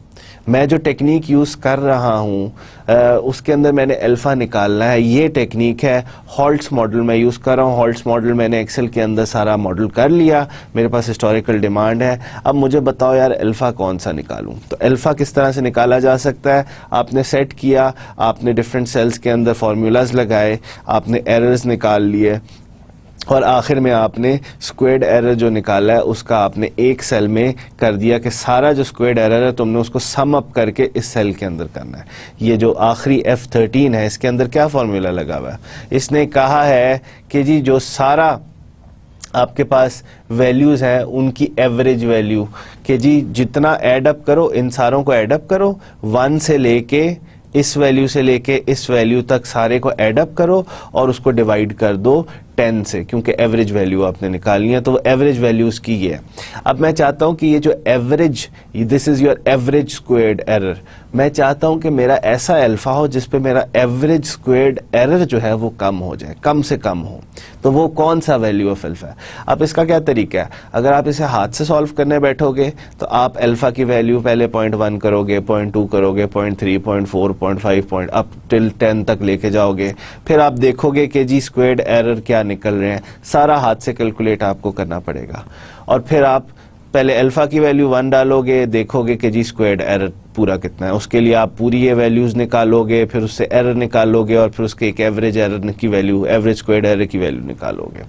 Speaker 1: मैं जो टेक्निक यूज कर रहा हूं उसके अंदर मैंने अल्फा निकालना है। ये टेक्निक है हॉल्ट्स मॉडल मैं यूज कर रहा हूं। हॉल्ट्स मॉडल मैंने एक्सेल के अंदर सारा मॉडल कर लिया, मेरे पास हिस्टोरिकल डिमांड है। अब मुझे बताओ यार अल्फा कौन सा निकालूं। तो अल्फा किस तरह से निकाला जा सकता है, आपने सेट किया, आपने डिफरेंट सेल्स के अंदर फॉर्मूलाज लगाए, आपने एरर्स निकाल लिए, और आखिर में आपने स्क्वेयर्ड एरर जो निकाला है उसका आपने एक सेल में कर दिया कि सारा जो स्क्वेयर्ड एरर है तुमने उसको सम अप करके इस सेल के अंदर करना है। ये जो आखिरी F13 है इसके अंदर क्या फॉर्मूला लगा हुआ है, इसने कहा है कि जी जो सारा आपके पास वैल्यूज हैं उनकी एवरेज वैल्यू, कि जी जितना एडअप करो, इन सारों को एडअप करो, 1 से लेके इस वैल्यू से लेके इस वैल्यू तक सारे को एडअप करो और उसको डिवाइड कर दो 10 से, क्योंकि एवरेज वैल्यू आपने निकालनी है। तो वो एवरेज वैल्यूज की ये है। अब मैं चाहता हूं कि ये जो average, this is your average squared error, मैं चाहता हूं कि मेरा ऐसा अल्फा हो जिसपे मेरा एवरेज स्क्वेयर्ड एरर जो है वो कम हो जाए, कम से कम हो। तो वो कौन सा वैल्यू ऑफ अल्फा है। अब इसका क्या तरीका है, अगर आप इसे हाथ से सॉल्व करने बैठोगे तो आप अल्फा की वैल्यू पहले 0.1 करोगे, 0.2 करोगे, 0.3, 0.4, 0.5 अप टिल 10 तक लेके जाओगे, फिर आप देखोगे कि जी स्क्वेयर्ड एरर क्या निकल रहे हैं, सारा हाथ से कैलकुलेट आपको करना पड़ेगा। और फिर आप पहले अल्फा की वैल्यू 1 डालोगे, देखोगे कि जी स्क्वेयर्ड एरर पूरा कितना है, उसके लिए आप पूरी ये वैल्यूज निकालोगे, फिर उससे एरर निकालोगे और फिर उसके एक एवरेज एरर की वैल्यू, एवरेज स्क्वेयर्ड एरर की वैल्यू निकालोगे।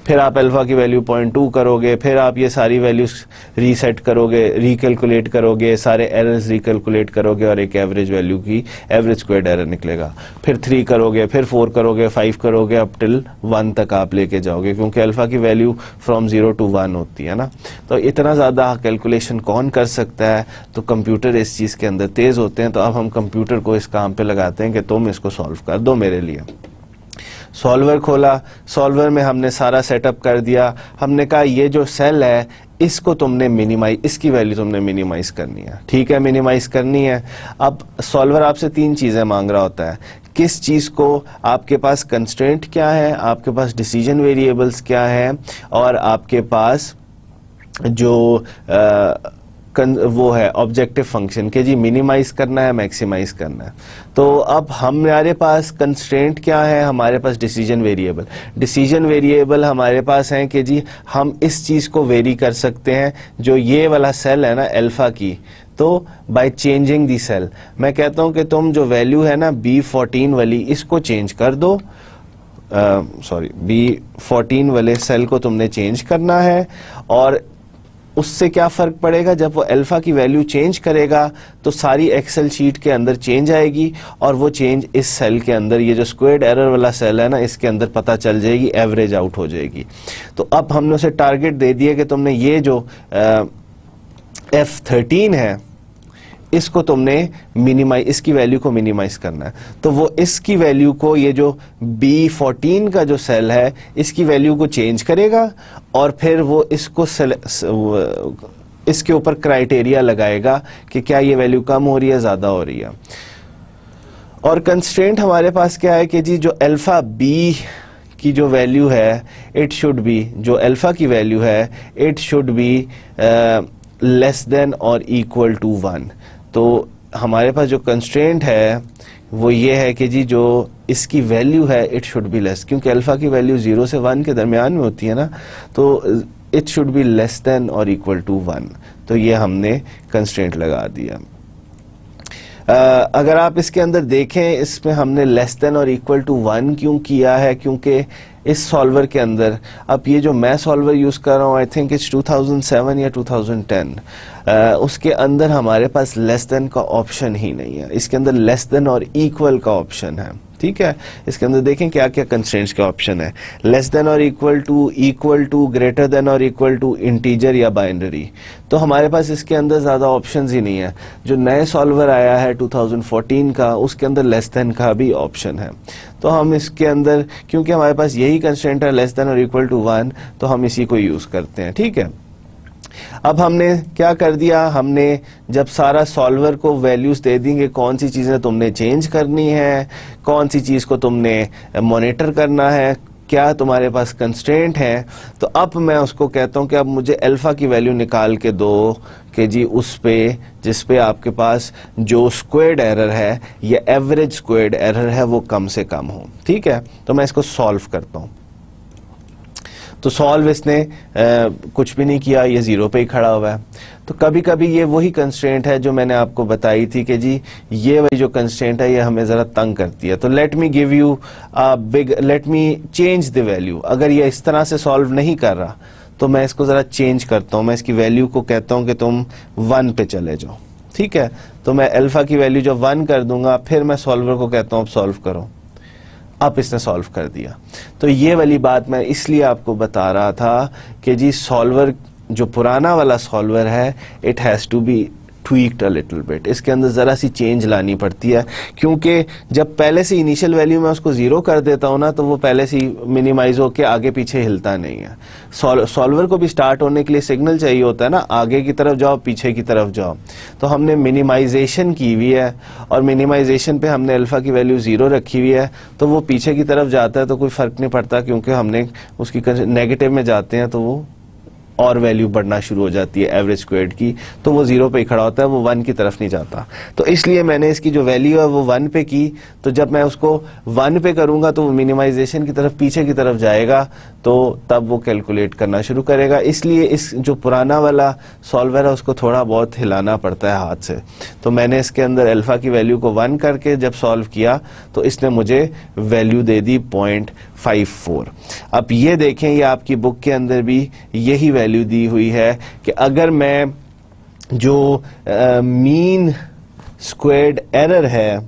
Speaker 1: फिर आप अल्फा की वैल्यू 0.2 करोगे, फिर आप ये सारी वैल्यूज रीसेट करोगे, रिकैलकुलेट करोगे, सारे एरर्स रिकैलकुलेट करोगे और एक एवरेज वैल्यू की एवरेज स्क्वेयर्ड एरर निकलेगा। फिर 3 करोगे, फिर 4 करोगे, 5 करोगे, अप टिल 1 तक आप लेके जाओगे, क्योंकि अल्फा की वैल्यू फ्रॉम 0 to 1 होती है ना। तो इतना ज्यादा कैलकुलेशन कौन कर सकता है, तो कंप्यूटर इस चीज के अंदर तेज होते हैं। तो अब हम कंप्यूटर को इस काम पे लगाते हैं कि तुम इसको सॉल्व कर दो मेरे लिए। सॉल्वर खोला, सॉल्वर में हमने सारा सेटअप कर दिया, हमने कहा ये जो सेल है इसको तुमने मिनिमाइज, इसकी वैल्यू तुमने मिनिमाइज करनी है, ठीक है, मिनिमाइज करनी है। अब सॉल्वर आपसे 3 चीजें मांग रहा होता है, किस चीज को, आपके पास कंस्ट्रेंट क्या है, आपके पास डिसीजन वेरिएबल्स क्या है, और आपके पास जो वो है ऑब्जेक्टिव फंक्शन के जी मिनिमाइज करना है, मैक्सिमाइज करना है। तो अब हमारे पास कंस्ट्रेंट क्या है, हमारे पास डिसीजन वेरिएबल, डिसीजन वेरिएबल हमारे पास है कि जी हम इस चीज को वेरी कर सकते हैं, जो ये वाला सेल है ना अल्फा की, तो बाय चेंजिंग दी सेल, मैं कहता हूं कि तुम जो वैल्यू है ना B14 वाली, इसको चेंज कर दो, B14 वाले सेल को तुमने चेंज करना है। और उससे क्या फर्क पड़ेगा, जब वो अल्फा की वैल्यू चेंज करेगा तो सारी एक्सेल शीट के अंदर चेंज आएगी, और वो चेंज इस सेल के अंदर, ये जो स्क्वेयर्ड एरर वाला सेल है ना, इसके अंदर पता चल जाएगी, एवरेज आउट हो जाएगी। तो अब हमने उसे टारगेट दे दिया कि तुमने ये जो F13 है इसको तुमने मिनिमाइज, इसकी वैल्यू को मिनिमाइज करना है। तो वो इसकी वैल्यू को, ये जो B14 का जो सेल है इसकी वैल्यू को चेंज करेगा, और फिर वो इसको इसके ऊपर क्राइटेरिया लगाएगा कि क्या ये वैल्यू कम हो रही है, ज्यादा हो रही है। और कंस्ट्रेंट हमारे पास क्या है कि जी जो अल्फा B की जो वैल्यू है, इट शुड बी, जो अल्फा की वैल्यू है it should be less than और इक्वल टू 1। तो हमारे पास जो कंस्ट्रेंट है वो ये है कि जी जो इसकी वैल्यू है इट शुड बी लेस, क्योंकि अल्फा की वैल्यू 0 से 1 के दरमियान में होती है ना, तो it should be less than और इक्वल टू 1। तो ये हमने कंस्ट्रेंट लगा दिया। अगर आप इसके अंदर देखें, इसमें हमने लेस देन और इक्वल टू 1 क्यों किया है, क्योंकि इस सॉल्वर के अंदर। अब ये जो मैं सॉल्वर यूज़ कर रहा हूँ, आई थिंक इट्स 2007 या 2010, उसके अंदर हमारे पास लेस देन का ऑप्शन ही नहीं है। इसके अंदर लेस देन और इक्वल का ऑप्शन है, ठीक है। इसके अंदर देखें क्या क्या कंस्ट्रेंट्स के ऑप्शन है, लेस देन और इक्वल टू, ग्रेटर देन और इक्वल टू, इंटीजर या बाइनरी। तो हमारे पास इसके अंदर ज़्यादा ऑप्शंस ही नहीं है। जो नए सॉल्वर आया है 2014 का, उसके अंदर लेस देन का भी ऑप्शन है। तो हम इसके अंदर, क्योंकि हमारे पास यही कंस्ट्रेंट है लेस देन और इक्वल टू 1, तो हम इसी को यूज़ करते हैं, ठीक है। अब हमने क्या कर दिया, हमने जब सारा सॉल्वर को वैल्यूज दे देंगे कौन सी चीज़ें तुमने चेंज करनी है, कौन सी चीज़ को तुमने मॉनिटर करना है, क्या तुम्हारे पास कंस्ट्रेंट है, तो अब मैं उसको कहता हूं कि अब मुझे अल्फा की वैल्यू निकाल के दो कि जी उस पे जिस पे आपके पास जो स्क्वेयर्ड एरर है या एवरेज स्क्वेयर्ड एरर है वो कम से कम हो, ठीक है। तो मैं इसको सॉल्व करता हूं। तो सॉल्व इसने कुछ भी नहीं किया, ये जीरो पे ही खड़ा हुआ है। तो कभी कभी ये वही कंस्ट्रेंट है जो मैंने आपको बताई थी कि जी ये वही जो कंस्ट्रेंट है ये हमें ज़रा तंग करती है। तो let me give you let me change the value. अगर ये इस तरह से सॉल्व नहीं कर रहा तो मैं इसको ज़रा चेंज करता हूँ। मैं इसकी वैल्यू को कहता हूँ कि तुम 1 पे चले जाओ, ठीक है। तो मैं अल्फा की वैल्यू जब 1 कर दूंगा, फिर मैं सॉल्वर को कहता हूँ अब सॉल्व करो। अब इसने सॉल्व कर दिया। तो ये वाली बात मैं इसलिए आपको बता रहा था कि जी सॉल्वर जो पुराना वाला सॉल्वर है, it has to be tweaked a little bit. इसके अंदर ज़रा सी चेंज लानी पड़ती है, क्योंकि जब पहले से इनिशियल वैल्यू में उसको ज़ीरो कर देता हूँ ना, तो वो पहले से मिनिमाइज होकर आगे पीछे हिलता नहीं है। सॉल्वर को भी स्टार्ट होने के लिए सिग्नल चाहिए होता है ना, आगे की तरफ जाओ पीछे की तरफ जाओ। तो हमने मिनिमाइजेशन की हुई है और मिनिमाइजेशन पे हमने अल्फा की वैल्यू 0 रखी हुई है, तो वो पीछे की तरफ जाता है तो कोई फ़र्क नहीं पड़ता, क्योंकि हमने उसकी नेगेटिव में जाते हैं तो वो और वैल्यू बढ़ना शुरू हो जाती है एवरेज स्क्वायर्ड की, तो वो 0 पे ही खड़ा होता है, वो 1 की तरफ नहीं जाता। तो इसलिए मैंने इसकी जो वैल्यू है वो 1 पे की। तो जब मैं उसको 1 पे करूंगा तो वो मिनिमाइजेशन की तरफ पीछे की तरफ जाएगा, तो तब वो कैलकुलेट करना शुरू करेगा। इसलिए इस जो पुराना वाला सॉल्वर है उसको थोड़ा बहुत हिलाना पड़ता है हाथ से। तो मैंने इसके अंदर अल्फा की वैल्यू को 1 करके जब सॉल्व किया तो इसने मुझे वैल्यू दे दी 0.54। अब ये देखें, ये आपकी बुक के अंदर भी यही वैल्यू दी हुई है कि अगर मैं जो मीन स्क्वेयर्ड एरर है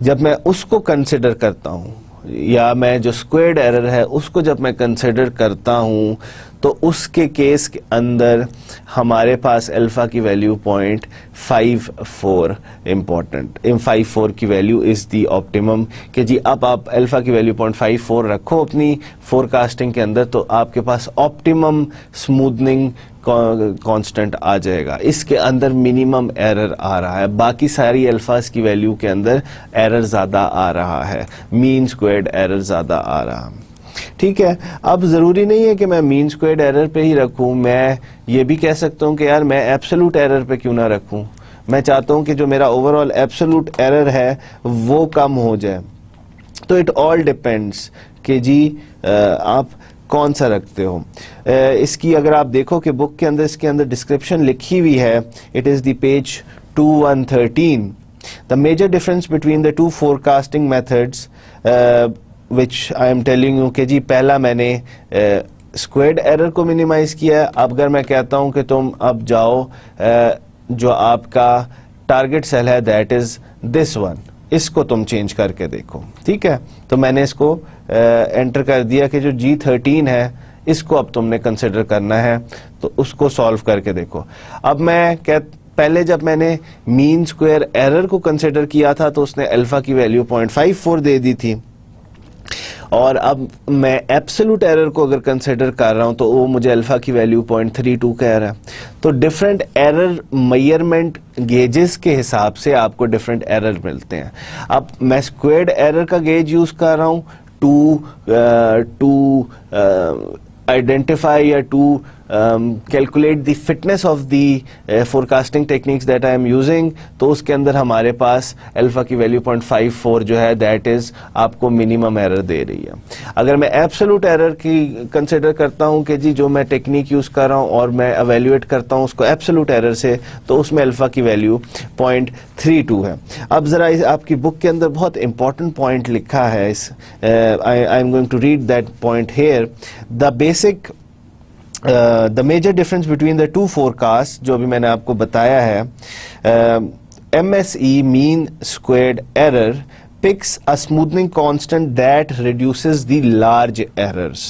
Speaker 1: जब मैं उसको कंसिडर करता हूं, या मैं जो स्क्वेयर्ड एरर है उसको जब मैं कंसिडर करता हूं, तो उसके केस के अंदर हमारे पास अल्फा की वैल्यू 0.54 इम्पॉर्टेंट, 54 की वैल्यू इज़ दी ऑप्टिमम। कि जी अब आप अल्फा की वैल्यू 0.54 रखो अपनी फोरकास्टिंग के अंदर, तो आपके पास ऑप्टिमम स्मूथनिंग कांस्टेंट आ जाएगा। इसके अंदर मिनिमम एरर आ रहा है, बाकी सारी अल्फाज की वैल्यू के अंदर एरर ज़्यादा आ रहा है, मीन स्क्वेयर्ड एरर ज़्यादा आ रहा है, ठीक है। अब ज़रूरी नहीं है कि मैं मीन स्क्वेयर्ड एरर पे ही रखूं, मैं ये भी कह सकता हूं कि यार मैं एब्सोल्यूट एरर पे क्यों ना रखूं। मैं चाहता हूं कि जो मेरा ओवरऑल एब्सोल्यूट एरर है वो कम हो जाए। तो इट ऑल डिपेंड्स कि जी आप कौन सा रखते हो। इसकी अगर आप देखो कि बुक के अंदर इसके अंदर डिस्क्रिप्शन लिखी हुई है, it is the page 2113। The major difference between the two forecasting methods which I am telling you कि जी पहला मैंने स्क्वेयर्ड एरर को मिनिमाइज किया है। अब अगर मैं कहता हूं कि तुम अब जाओ जो आपका टारगेट सेल है दैट इज दिस वन, इसको तुम चेंज करके देखो, ठीक है। तो मैंने इसको एंटर कर दिया कि जो G13 है इसको अब तुमने कंसिडर करना है, तो उसको सॉल्व करके देखो। अब मैं पहले जब मैंने मीन स्क्वायर एरर को कंसिडर किया था तो उसने अल्फा की वैल्यू 0.54 दे दी थी, और अब मैं एब्सोल्यूट एरर को अगर कंसिडर कर रहा हूं तो वो मुझे अल्फा की वैल्यू 0.32 कह रहा है। तो डिफरेंट एरर मेजरमेंट गेजेस के हिसाब से आपको डिफरेंट एरर मिलते हैं। अब मैं स्क्वेयर्ड एरर का गेज यूज कर रहा हूं टू आइडेंटिफाई या to calculate the fitness of the forecasting techniques that I am using, तो उसके अंदर हमारे पास अल्फा की वैल्यू 0.54 जो है दैट इज आपको मिनिमम एरर दे रही है। अगर मैं एब्सोल्यूट एरर की कंसिडर करता हूं कि जी जो मैं टेक्निक यूज कर रहा हूं और मैं एवेल्युएट करता हूं उसको एब्सोल्यूट एरर से, तो उसमें अल्फा की वैल्यू 0.32 है। अब जरा आपकी बुक के अंदर बहुत इंपॉर्टेंट पॉइंट लिखा है, इस I am going to read that point here. The basic the major difference between the two forecast, जो अभी मैंने आपको बताया है, MSE mean squared error picks a smoothing constant that reduces the large errors,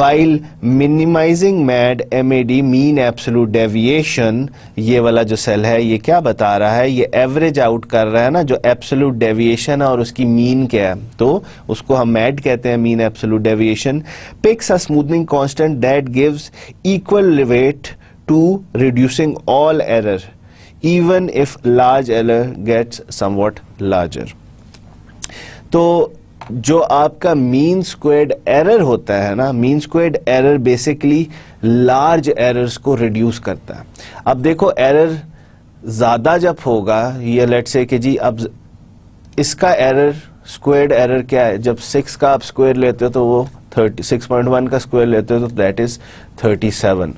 Speaker 1: while minimizing MAD mean absolute deviation, ये वाला जो cell है ये क्या बता रहा है, ये एवरेज आउट कर रहा है ना, जो एब्सोल्यूट डेविएशन है और उसकी मीन क्या है, तो उसको हम MAD कहते हैं, mean absolute deviation, picks a smoothing constant that gives equal weight to reducing all error even if large error gets somewhat larger। तो जो आपका मीन स्क्वेयर्ड एरर होता है ना, mean squared error basically large errors को reduce करता है। अब देखो एरर ज्यादा जब होगा, ये लेट्स से कि जी अब इसका एरर स्क्वेयर्ड एरर क्या है, जब 6 का आप स्क्वायर लेते हो तो वो 6.1 का स्क्वायर लेते हो तो दैट इज 37।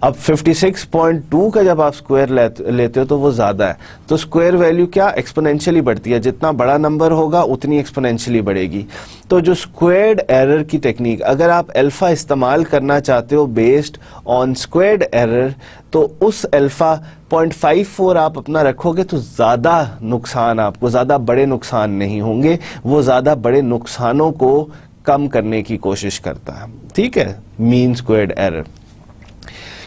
Speaker 1: अब 56.2 का जब आप स्क्वायर लेते हो तो वो ज्यादा है, तो स्क्वायर वैल्यू क्या एक्सपोनेंशियली बढ़ती है, जितना बड़ा नंबर होगा उतनी एक्सपोनेंशियली बढ़ेगी। तो जो स्क्वायर्ड एरर की टेक्निक, अगर आप अल्फा इस्तेमाल करना चाहते हो बेस्ड ऑन स्क्वायर्ड एरर, तो उस अल्फा 0.54 आप अपना रखोगे तो ज्यादा नुकसान, आपको ज्यादा बड़े नुकसान नहीं होंगे, वो ज्यादा बड़े नुकसानों को कम करने की कोशिश करता है। ठीक है, मीन स्क्वायर्ड एरर,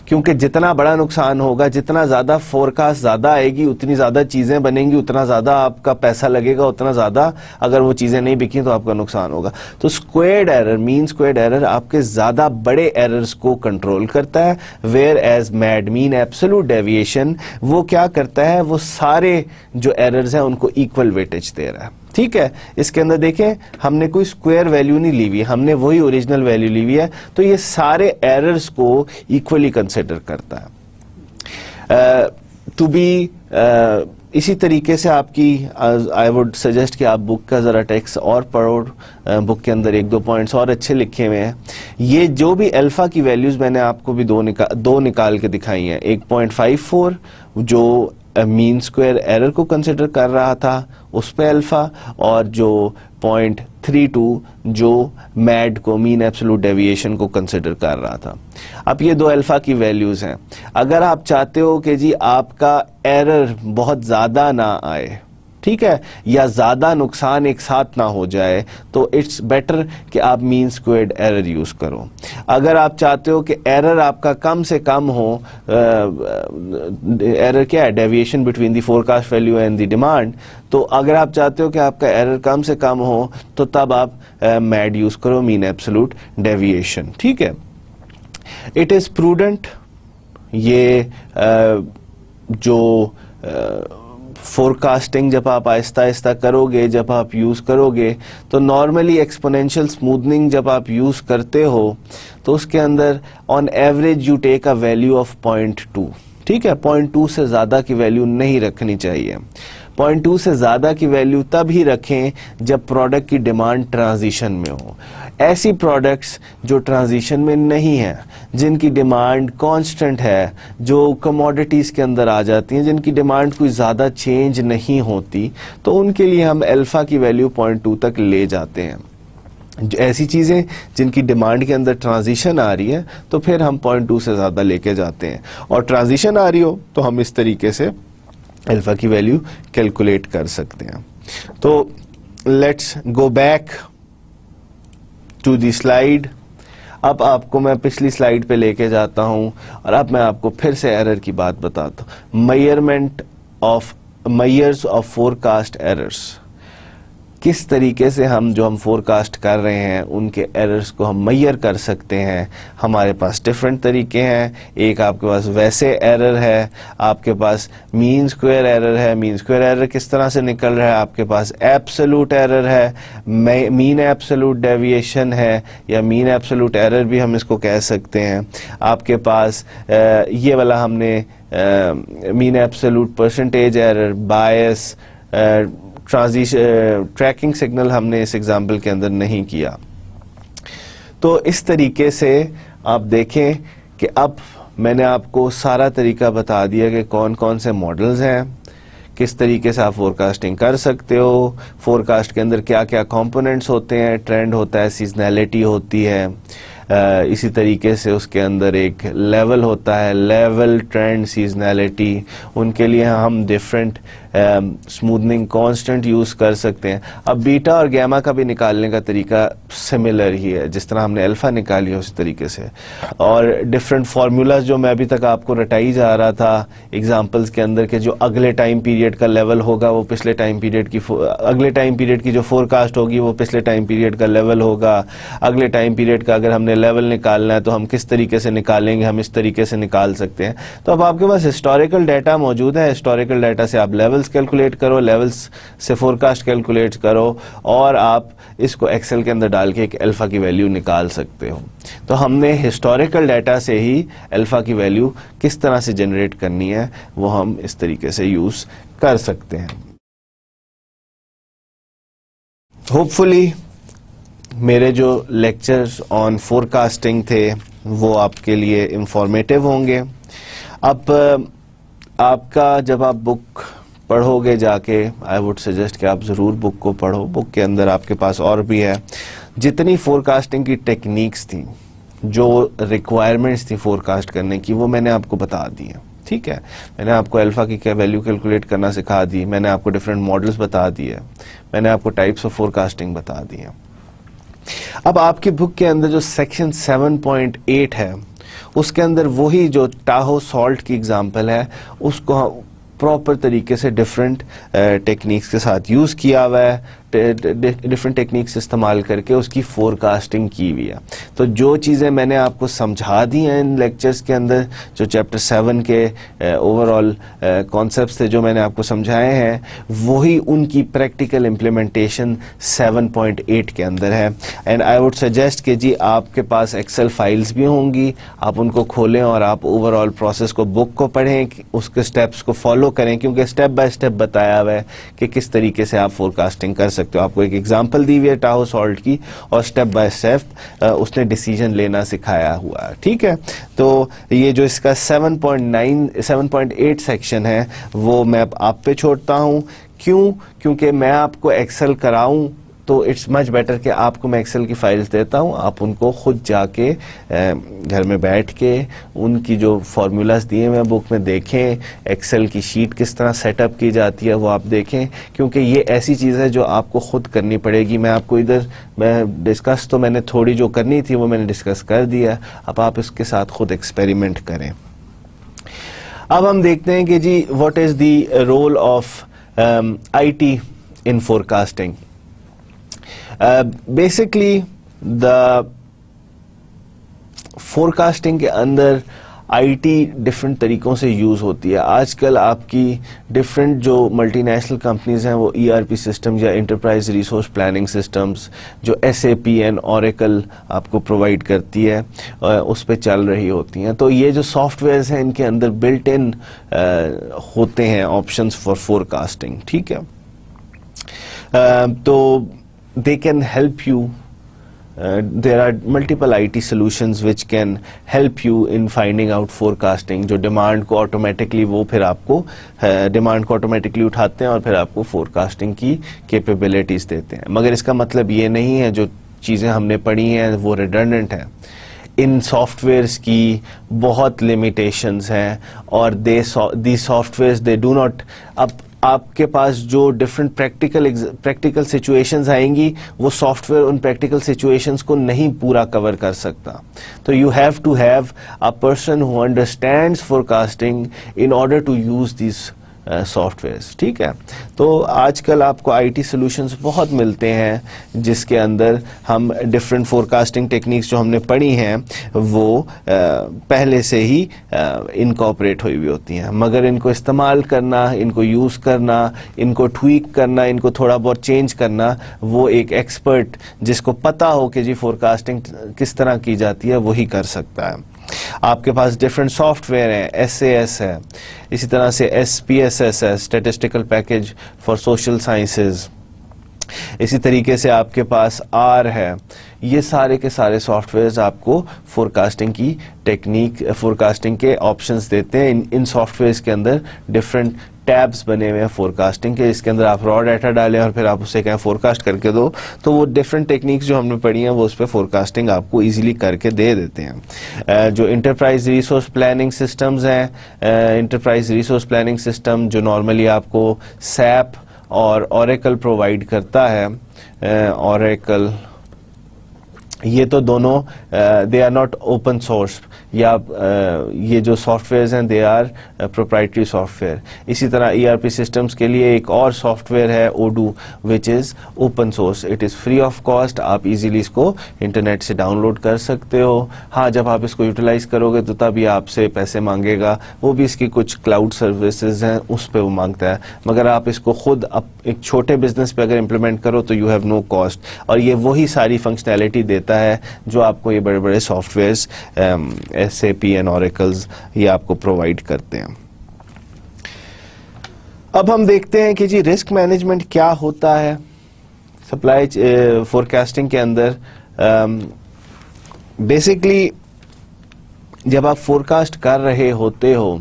Speaker 1: क्योंकि जितना बड़ा नुकसान होगा, जितना ज्यादा फोरकास्ट ज्यादा आएगी, उतनी ज्यादा चीजें बनेंगी, उतना ज्यादा आपका पैसा लगेगा, उतना ज्यादा अगर वो चीजें नहीं बिकी तो आपका नुकसान होगा। तो squared error, mean squared error आपके ज्यादा बड़े एरर्स को कंट्रोल करता है, where as MAD mean absolute deviation वो क्या करता है, वो सारे जो एरर्स हैं उनको इक्वल वेटेज दे रहा है। ठीक है, इसके अंदर देखें हमने कोई स्क्वायर वैल्यू नहीं ली हुई, हमने वही ओरिजिनल वैल्यू ली हुई है, तो ये सारे एरर्स को इक्वली कंसिडर करता है। टू बी इसी तरीके से आपकी आई वुड सजेस्ट कि आप बुक का जरा टेक्स्ट और पढ़ो, बुक के अंदर 1-2 पॉइंट्स और अच्छे लिखे हुए हैं। ये जो भी अल्फा की वैल्यूज मैंने आपको भी दो निकाल के दिखाई हैं, 1.54 जो मीन स्क्वायर एरर को कंसिडर कर रहा था उस पे अल्फा, और जो 0.32 जो मैड को मीन एब्सोल्यूट डेविएशन को कंसिडर कर रहा था। अब ये दो अल्फा की वैल्यूज हैं। अगर आप चाहते हो कि जी आपका एरर बहुत ज्यादा ना आए, ठीक है, या ज्यादा नुकसान एक साथ ना हो जाए, तो इट्स बेटर कि आप मीन स्क्वेयर्ड एरर यूज करो। अगर आप चाहते हो कि एरर आपका कम से कम हो, एरर क्या है, deviation between the forecast value and the demand, तो अगर आप चाहते हो कि आपका एरर कम से कम हो तो तब आप मैड यूज करो, मीन एब्सोल्यूट डेविएशन। ठीक है, इट इज प्रूडेंट, ये जो फोरकास्टिंग जब आप आहिस्ता आहिस्ता करोगे, जब आप यूज करोगे, तो नॉर्मली एक्सपोनेंशियल स्मूथनिंग जब आप यूज करते हो तो उसके अंदर on average you take a value of 0.2। ठीक है, 0.2 से ज्यादा की वैल्यू नहीं रखनी चाहिए। 0.2 से ज्यादा की वैल्यू तब ही रखें जब प्रोडक्ट की डिमांड ट्रांजिशन में हो। ऐसी प्रोडक्ट्स जो ट्रांजिशन में नहीं है, जिनकी डिमांड कांस्टेंट है, जो कमोडिटीज के अंदर आ जाती हैं, जिनकी डिमांड कोई ज्यादा चेंज नहीं होती, तो उनके लिए हम अल्फा की वैल्यू 0.2 तक ले जाते हैं। ऐसी चीजें जिनकी डिमांड के अंदर ट्रांजिशन आ रही है तो फिर हम 0.2 से ज्यादा लेके जाते हैं, और ट्रांजिशन आ रही हो तो हम इस तरीके से अल्फा की वैल्यू कैलकुलेट कर सकते हैं। तो let's go back to the slide. अब आपको मैं पिछली स्लाइड पे लेके जाता हूं और अब मैं आपको फिर से एरर की बात बताता हूं। Measures of forecast errors. किस तरीके से हम जो हम फोरकास्ट कर रहे हैं उनके एरर्स को हम मेजर कर सकते हैं। हमारे पास डिफरेंट तरीके हैं। एक आपके पास वैसे एरर है, आपके पास मीन स्क्वायर एरर है। मीन स्क्वायर एरर किस तरह से निकल रहा है, आपके पास एब्सोल्यूट एरर है, मीन एब्सोल्यूट डेविएशन है, या मीन एब्सोल्यूट एरर भी हम इसको कह सकते हैं। आपके पास ये वाला हमने मीन एब्सोल्यूट परसेंटेज एरर, बायस, ट्रांजिशन, ट्रैकिंग सिग्नल हमने इस एग्जाम्पल के अंदर नहीं किया। तो इस तरीके से आप देखें कि अब मैंने आपको सारा तरीका बता दिया कि कौन कौन से मॉडल्स हैं, किस तरीके से आप फोरकास्टिंग कर सकते हो, फोरकास्ट के अंदर क्या क्या कंपोनेंट्स होते हैं, ट्रेंड होता है, सीजनैलिटी होती है, इसी तरीके से उसके अंदर एक लेवल होता है, लेवल, ट्रेंड, सीजनैलिटी। उनके लिए हम डिफरेंट स्मूथनिंग कांस्टेंट यूज़ कर सकते हैं। अब बीटा और गैमा का भी निकालने का तरीका सिमिलर ही है, जिस तरह हमने अल्फा निकाली है उस तरीके से। और डिफरेंट फार्मूलाज जो मैं अभी तक आपको रटाई जा रहा था एग्जांपल्स के अंदर के, जो अगले टाइम पीरियड का लेवल होगा वो पिछले टाइम पीरियड की, अगले टाइम पीरियड की जो फोरकास्ट होगी वो पिछले टाइम पीरियड का लेवल होगा। अगले टाइम पीरियड का अगर हमने लेवल निकालना है तो हम किस तरीके से निकालेंगे, हम इस तरीके से निकाल सकते हैं। तो अब आपके पास हिस्टोरिकल डाटा मौजूद है, हिस्टोरिकल डाटा से आप लेवल्स कैलकुलेट करो, लेवल्स से फोरकास्ट कैलकुलेट करो, और आप इसको एक्सेल के अंदर डाल के एक अल्फा की वैल्यू निकाल सकते हो। तो हमने हिस्टोरिकल डाटा से ही अल्फा की वैल्यू किस तरह से जनरेट करनी है वो हम इस तरीके से यूज कर सकते हैं। होपफुली मेरे जो लेक्चर्स ऑन फोरकास्टिंग थे वो आपके लिए इंफॉर्मेटिव होंगे। अब आपका जब आप बुक पढ़ोगे जाके, आई वुड सजेस्ट कि आप ज़रूर बुक को पढ़ो। बुक के अंदर आपके पास और भी है, जितनी फोरकास्टिंग की टेक्निक्स थी, जो रिक्वायरमेंट्स थी फोरकास्ट करने की, वो मैंने आपको बता दी है। ठीक है, मैंने आपको अल्फा की क्या वैल्यू कैलकुलेट करना सिखा दी, मैंने आपको डिफरेंट मॉडल्स बता दिए, मैंने आपको टाइप्स ऑफ फोरकास्टिंग बता दी है। अब आपकी बुक के अंदर जो सेक्शन 7.8 है उसके अंदर वही जो टाहो सॉल्ट की एग्जांपल है उसको प्रॉपर तरीके से डिफरेंट टेक्निक्स के साथ यूज़ किया हुआ है, डिफरेंट टेक्निक्स इस्तेमाल करके उसकी फोरकास्टिंग की हुई है। तो जो चीज़ें मैंने आपको समझा दी हैं इन लेक्चर्स के अंदर, जो चैप्टर 7 के ओवरऑल कॉन्सेप्ट्स थे जो मैंने आपको समझाए हैं, वही उनकी प्रैक्टिकल इम्प्लीमेंटेशन 7.8 के अंदर है। एंड आई वुड सजेस्ट कि जी आपके पास एक्सेल फाइल्स भी होंगी, आप उनको खोलें और आप ओवरऑल प्रोसेस को, बुक को पढ़ें, उसके स्टेप्स को फॉलो करें, क्योंकि स्टेप बाय स्टेप बताया हुआ है कि किस तरीके से आप फोरकास्टिंग कर सकते हो। आपको एक एग्जांपल दी हुई है टाहो सॉल्ट की, और स्टेप बाय स्टेप उसने डिसीजन लेना सिखाया हुआ है। ठीक है, तो ये जो इसका 7.8 सेक्शन है वो मैं आप पे छोड़ता हूं। क्यों? क्योंकि मैं आपको एक्सेल कराऊं तो इट्स मच बेटर कि आपको मैं एक्सेल की फाइल्स देता हूं, आप उनको खुद जाके घर में बैठ के उनकी जो फार्मूलाज दिए हुए बुक में देखें, एक्सेल की शीट किस तरह सेटअप की जाती है वो आप देखें, क्योंकि ये ऐसी चीज़ है जो आपको खुद करनी पड़ेगी। मैं आपको इधर मैं डिस्कस तो मैंने थोड़ी जो करनी थी वो मैंने डिस्कस कर दिया, अब आप इसके साथ खुद एक्सपेरिमेंट करें। अब हम देखते हैं कि जी what is the role of IT in forecasting. Basically the forecasting के अंदर IT डिफरेंट तरीकों से यूज़ होती है। आजकल आपकी डिफरेंट जो मल्टीनेशनल कंपनीज हैं वो ERP सिस्टम या एंटरप्राइज रिसोर्स प्लानिंग सिस्टम्स जो SAP एंड Oracle आपको प्रोवाइड करती है उस पे चल रही होती हैं। तो ये जो सॉफ्टवेयर्स हैं इनके अंदर बिल्ट इन होते हैं ऑप्शंस फॉर फोरकास्टिंग। ठीक है, तो they can help you, there are multiple IT solutions which can help you in finding out forecasting, जो डिमांड को ऑटोमेटिकली वो फिर आपको डिमांड को ऑटोमेटिकली उठाते हैं और फिर आपको फोरकास्टिंग की कैपेबिलिटीज देते हैं। मगर इसका मतलब ये नहीं है जो चीज़ें हमने पढ़ी हैं वो रिडंडेंट हैं। इन सॉफ्टवेयर्स की बहुत लिमिटेशंस हैं और दी सॉफ्टवेयर्स दे डू नॉट, अब आपके पास जो डिफरेंट प्रैक्टिकल सिचुएशंस आएंगी वो सॉफ्टवेयर उन प्रैक्टिकल सिचुएशंस को नहीं पूरा कवर कर सकता। तो you have to have a person who understands forecasting in order to use this softwares, ठीक है। तो आजकल आपको आईटी सॉल्यूशंस बहुत मिलते हैं जिसके अंदर हम डिफरेंट फोरकास्टिंग टेक्निक्स जो हमने पढ़ी हैं वो पहले से ही इनकॉर्पोरेट हुई होती हैं, मगर इनको इस्तेमाल करना, इनको यूज़ करना, इनको ट्वीक करना, इनको थोड़ा बहुत चेंज करना, वो एक एक्सपर्ट जिसको पता हो कि जी फोरकास्टिंग किस तरह की जाती है वही कर सकता है। आपके पास डिफरेंट सॉफ्टवेयर हैं, SAS है, इसी तरह से SPSS है, statistical package for social sciences, इसी तरीके से आपके पास R है। ये सारे के सारे सॉफ्टवेयर्स आपको फोरकास्टिंग की टेक्निक, फोरकास्टिंग के ऑप्शंस देते हैं। इन सॉफ्टवेयर्स के अंदर डिफरेंट टैब्स बने हुए हैं फोरकास्टिंग के, इसके अंदर आप रॉ डाटा डालें और फिर आप उसे कहें फोरकास्ट करके दो, तो वो डिफरेंट टेक्निक्स जो हमने पढ़ी हैं वो उस पर फोरकास्टिंग आपको इजीली करके दे देते हैं। जो इंटरप्राइज रिसोर्स प्लानिंग सिस्टम्स हैं, इंटरप्राइज रिसोर्स प्लानिंग सिस्टम जो नॉर्मली आपको SAP और Oracle प्रोवाइड करता है, Oracle, ये तो दोनों they are not open source, या ये जो सॉफ्टवेयर्स हैं दे आर प्रोप्राइटरी सॉफ्टवेयर। इसी तरह ERP सिस्टम्स के लिए एक और सॉफ्टवेयर है Odoo which is open source, it is free of cost, आप इजीली इसको इंटरनेट से डाउनलोड कर सकते हो। हाँ, जब आप इसको यूटिलाइज करोगे तो तभी आपसे पैसे मांगेगा, वो भी इसकी कुछ क्लाउड सर्विसेज हैं उस पर वो मांगता है, मगर आप इसको खुद एक छोटे बिजनेस पे अगर इम्प्लीमेंट करो तो यू हैव नो कॉस्ट, और ये वही सारी फंक्शनैलिटी देता है जो आपको ये बड़े बड़े सॉफ्टवेयर्स SAP एंड Oracles ये आपको प्रोवाइड करते हैं। अब हम देखते हैं कि जी रिस्क मैनेजमेंट क्या होता है सप्लाई फोरकास्टिंग के अंदर। बेसिकली जब आप फोरकास्ट कर रहे होते हो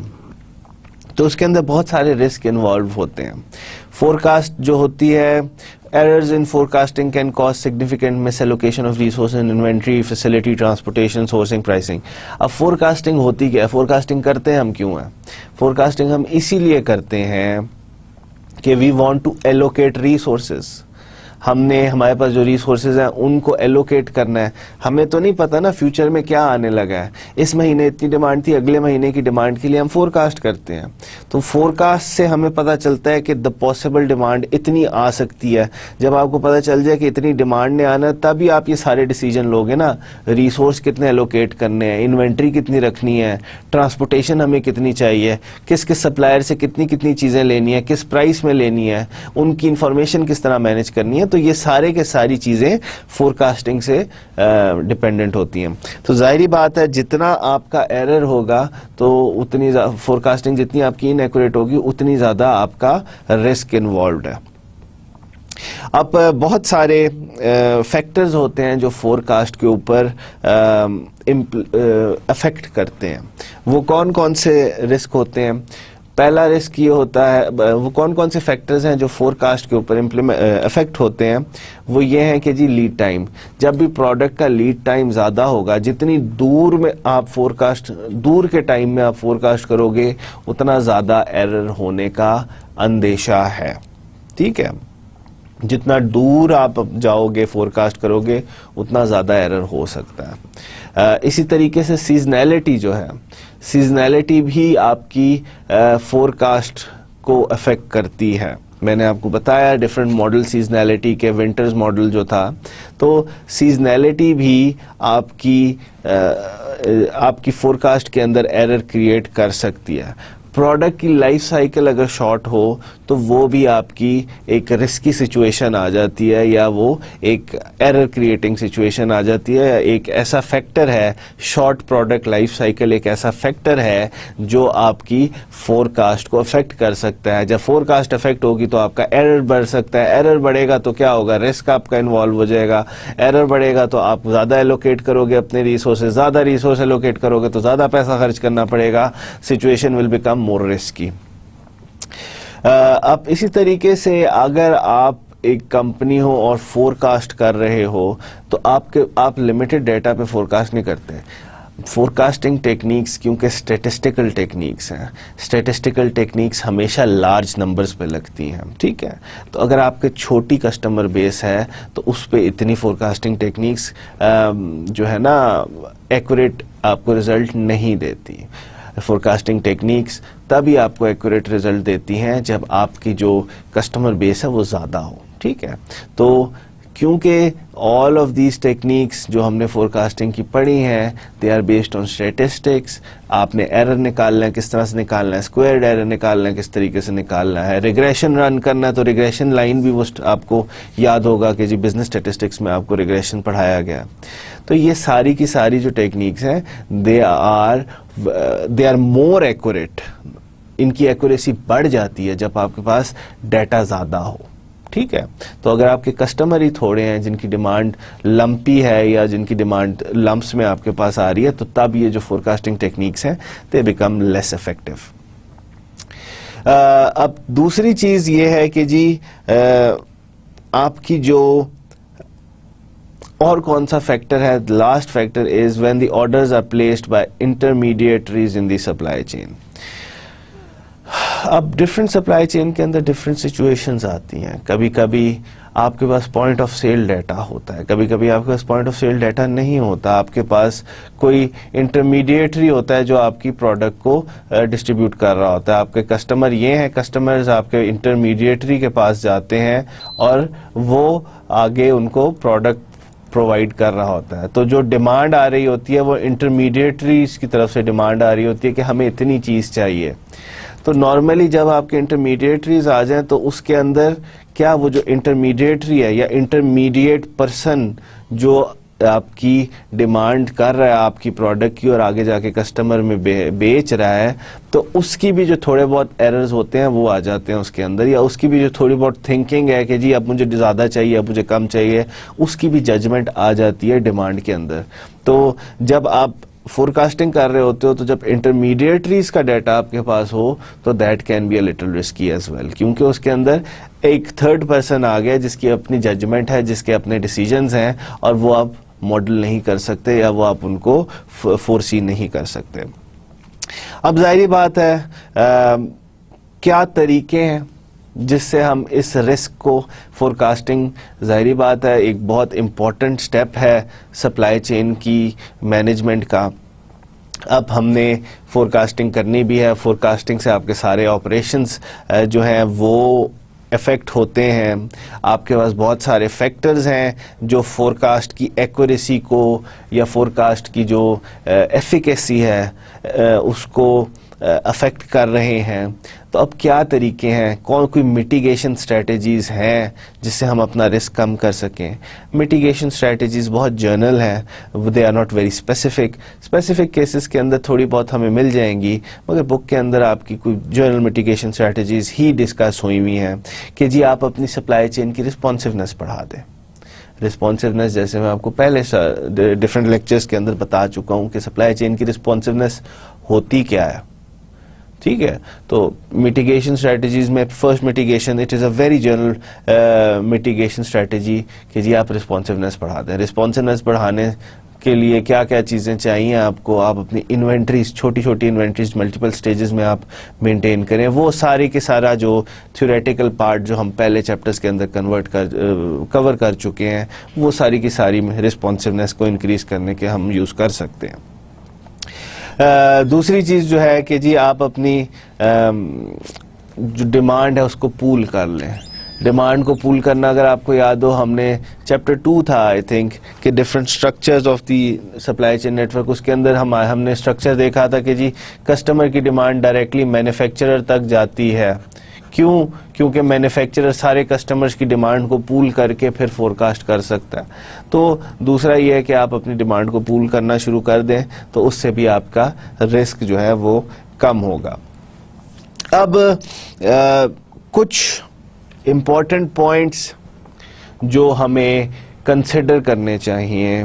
Speaker 1: तो उसके अंदर बहुत सारे रिस्क इन्वॉल्व होते हैं। फोरकास्ट जो होती है, errors in forecasting can cause significant misallocation of resources in inventory, facility, transportation, sourcing, pricing। अब फोरकास्टिंग होती क्या है, फोरकास्टिंग करते हैं हम क्यों है? फोरकास्टिंग हम इसीलिए करते हैं कि we want to allocate resources। हमने हमारे पास जो रिसोर्सेज हैं उनको एलोकेट करना है। हमें तो नहीं पता ना फ्यूचर में क्या आने लगा है, इस महीने इतनी डिमांड थी, अगले महीने की डिमांड के लिए हम फोरकास्ट करते हैं। तो फोरकास्ट से हमें पता चलता है कि द पॉसिबल डिमांड इतनी आ सकती है। जब आपको पता चल जाए कि इतनी डिमांड ने आना, तभी आप ये सारे डिसीजन लोगे ना, रिसोर्स कितने एलोकेट करने हैं, इन्वेंट्री कितनी रखनी है, ट्रांसपोर्टेशन हमें कितनी चाहिए, किस किस सप्लायर से कितनी कितनी चीज़ें लेनी है, किस प्राइस में लेनी है, उनकी इंफॉर्मेशन किस तरह मैनेज करनी है। तो ये सारे के सारी चीजें फोरकास्टिंग से डिपेंडेंट होती हैं। तो जाहिर बात है जितना आपका एरर होगा तो उतनी फोरकास्टिंग जितनी आपकी इनएक्यूरेट होगी उतनी ज्यादा आपका रिस्क इन्वॉल्व्ड है। अब बहुत सारे फैक्टर्स होते हैं जो फोरकास्ट के ऊपर अफेक्ट करते हैं। वो कौन कौन से रिस्क होते हैं? पहला रिस्क ये होता है, वो कौन कौन से फैक्टर्स हैं जो फोरकास्ट के ऊपर अफेक्ट होते हैं, वो ये हैं कि जी लीड टाइम। जब भी प्रोडक्ट का लीड टाइम ज़्यादा होगा, जितनी दूर में आप दूर के टाइम में आप फोरकास्ट करोगे उतना ज़्यादा एरर होने का अंदेशा है, ठीक है। जितना दूर आप जाओगे फोरकास्ट करोगे उतना ज़्यादा एरर हो सकता है। इसी तरीके से सीजनैलिटी जो है, सीजनैलिटी भी आपकी फोरकास्ट को अफेक्ट करती है। मैंने आपको बताया डिफरेंट मॉडल सीजनैलिटी के, विंटर्स मॉडल जो था, तो सीजनैलिटी भी आपकी फोरकास्ट के अंदर एरर क्रिएट कर सकती है। प्रोडक्ट की लाइफ साइकिल अगर शॉर्ट हो तो वो भी आपकी एक रिस्की सिचुएशन आ जाती है, या वो एक एरर क्रिएटिंग सिचुएशन आ जाती है। एक ऐसा फैक्टर है, शॉर्ट प्रोडक्ट लाइफ साइकिल एक ऐसा फैक्टर है जो आपकी फोरकास्ट को अफेक्ट कर सकता है। जब फोरकास्ट अफेक्ट होगी तो आपका एरर बढ़ सकता है। एरर बढ़ेगा तो क्या होगा, रिस्क आपका इन्वॉल्व हो जाएगा। एरर बढ़ेगा तो आप ज़्यादा एलोकेट करोगे अपने रिसोर्सेज, ज़्यादा रिसोर्स एलोकेट करोगे तो ज़्यादा पैसा खर्च करना पड़ेगा, situation will become more risky. अब इसी तरीके से अगर आप एक कंपनी हो और फोरकास्ट कर रहे हो तो आप लिमिटेड डेटा पे फोरकास्ट नहीं करते। फोरकास्टिंग टेक्निक्स क्योंकि स्टैटिस्टिकल टेक्निक्स हैं, स्टैटिस्टिकल टेक्निक्स हमेशा लार्ज नंबर्स पे लगती हैं, ठीक है। तो अगर आपके छोटी कस्टमर बेस है तो उस पे इतनी फोरकास्टिंग टेक्निक्स जो है ना एक्यूरेट आपको रिजल्ट नहीं देती। फोरकास्टिंग टेक्निक्स तभी आपको एक्यूरेट रिजल्ट देती हैं जब आपकी जो कस्टमर बेस है वो ज़्यादा हो। ठीक है, तो क्योंकि ऑल ऑफ दीज टेक्निक्स जो हमने फोरकास्टिंग की पढ़ी हैं they are based on statistics. आपने एरर निकालना है, किस तरह से निकालना है, स्क्वायर्ड एरर निकालना है, किस तरीके से निकालना है, रिग्रेशन रन करना है तो रिग्रेशन लाइन भी वो आपको याद होगा कि जी बिजनेस स्टैटिस्टिक्स में आपको रिग्रेशन पढ़ाया गया। तो ये सारी की सारी जो टेक्निक्स हैं दे आर मोर एक्यूरेट। इनकी एक्यूरेसी बढ़ जाती है जब आपके पास डाटा ज़्यादा हो। ठीक है, तो अगर आपके कस्टमर ही थोड़े हैं जिनकी डिमांड लंपी है या जिनकी डिमांड लंप्स में आपके पास आ रही है तो तब ये जो फोरकास्टिंग टेक्निक्स हैं दे बिकम लेस इफेक्टिव। अब दूसरी चीज ये है कि जी आपकी जो और कौन सा फैक्टर है, last factor is when the orders are placed by intermediaries in the supply chain. अब डिफरेंट सप्लाई चेन के अंदर डिफरेंट सिचुएशंस आती हैं। कभी कभी आपके पास पॉइंट ऑफ सेल डाटा होता है, कभी कभी आपके पास पॉइंट ऑफ सेल डाटा नहीं होता, आपके पास कोई इंटरमीडिएटरी होता है जो आपकी प्रोडक्ट को डिस्ट्रीब्यूट कर रहा होता है। आपके कस्टमर ये हैं, कस्टमर्स आपके इंटरमीडिएटरी के पास जाते हैं और वो आगे उनको प्रोडक्ट प्रोवाइड कर रहा होता है। तो जो डिमांड आ रही होती है वो इंटरमीडिएटरीज की तरफ से डिमांड आ रही होती है कि हमें इतनी चीज़ चाहिए। तो नॉर्मली जब आपके इंटरमीडिएटरीज आ जाएं तो उसके अंदर क्या वो जो इंटरमीडिएटरी है या इंटरमीडिएट पर्सन जो आपकी डिमांड कर रहा है आपकी प्रोडक्ट की और आगे जाके कस्टमर में बेच रहा है, तो उसकी भी जो थोड़े बहुत एरर्स होते हैं वो आ जाते हैं उसके अंदर, या उसकी भी जो थोड़ी बहुत थिंकिंग है कि जी अब मुझे ज़्यादा चाहिए, अब मुझे कम चाहिए, उसकी भी जजमेंट आ जाती है डिमांड के अंदर। तो जब आप फोरकास्टिंग कर रहे होते हो तो जब इंटरमीडिएटरीज का डाटा आपके पास हो तो that can be a little risky as well, क्योंकि उसके अंदर एक थर्ड पर्सन आ गया जिसकी अपनी जजमेंट है, जिसके अपने डिसीजंस हैं और वो आप मॉडल नहीं कर सकते या वो आप उनको फोरसी नहीं कर सकते। अब जाहिर बात है क्या तरीके हैं जिससे हम इस रिस्क को फोरकास्टिंग, जाहिर बात है एक बहुत इम्पॉर्टेंट स्टेप है सप्लाई चेन की मैनेजमेंट का। अब हमने फोरकास्टिंग करनी भी है, फोरकास्टिंग से आपके सारे ऑपरेशंस जो हैं वो इफ़ेक्ट होते हैं। आपके पास बहुत सारे फैक्टर्स हैं जो फोरकास्ट की एक्यूरेसी को या फोरकास्ट की जो एफिकेसी है उसको अफेक्ट कर रहे हैं। तो अब क्या तरीके हैं, कोई मिटिगेशन स्ट्रेटजीज़ हैं जिससे हम अपना रिस्क कम कर सकें। मिटिगेशन स्ट्रेटजीज़ बहुत जर्नल हैं, they are not very specific cases के अंदर थोड़ी बहुत हमें मिल जाएंगी, मगर बुक के अंदर आपकी कोई जर्नल मिटिगेशन स्ट्रेटजीज़ ही डिस्कस हुई हुई हैं कि जी आप अपनी सप्लाई चेन की रिस्पॉन्सिवनेस बढ़ा दें। रिस्पॉन्सिवनेस जैसे मैं आपको पहले डिफरेंट लेक्चर्स के अंदर बता चुका हूँ कि सप्लाई चेन की रिस्पॉन्सिवनेस होती क्या है। ठीक है, तो मिटिगेशन स्ट्रेटजीज में first mitigation, it is a very general mitigation strategy कि जी आप रिस्पॉन्सिवनेस बढ़ा दें। रिस्पॉन्सिवनेस बढ़ाने के लिए क्या क्या चीज़ें चाहिए आपको, आप अपनी इन्वेंट्रीज, छोटी छोटी इन्वेंट्रीज मल्टीपल स्टेजेस में आप मेंटेन करें। वो सारी के सारा जो थ्योरेटिकल पार्ट जो हम पहले चैप्टर्स के अंदर कवर कर चुके हैं, वो सारी की सारी रिस्पॉन्सिवनेस को इंक्रीज करने के हम यूज़ कर सकते हैं। दूसरी चीज़ जो है कि जी आप अपनी जो डिमांड है उसको पूल कर लें। डिमांड को पूल करना, अगर आपको याद हो, हमने चैप्टर 2 था आई थिंक कि different structures of the supply chain network, उसके अंदर हमने स्ट्रक्चर देखा था कि जी कस्टमर की डिमांड डायरेक्टली मैन्युफैक्चरर तक जाती है। क्यों? क्योंकि मैन्युफैक्चरर सारे कस्टमर्स की डिमांड को पूल करके फिर फोरकास्ट कर सकता है। तो दूसरा ये है कि आप अपनी डिमांड को पूल करना शुरू कर दें तो उससे भी आपका रिस्क जो है वो कम होगा। अब कुछ इम्पॉर्टेंट पॉइंट्स जो हमें कंसिडर करने चाहिए,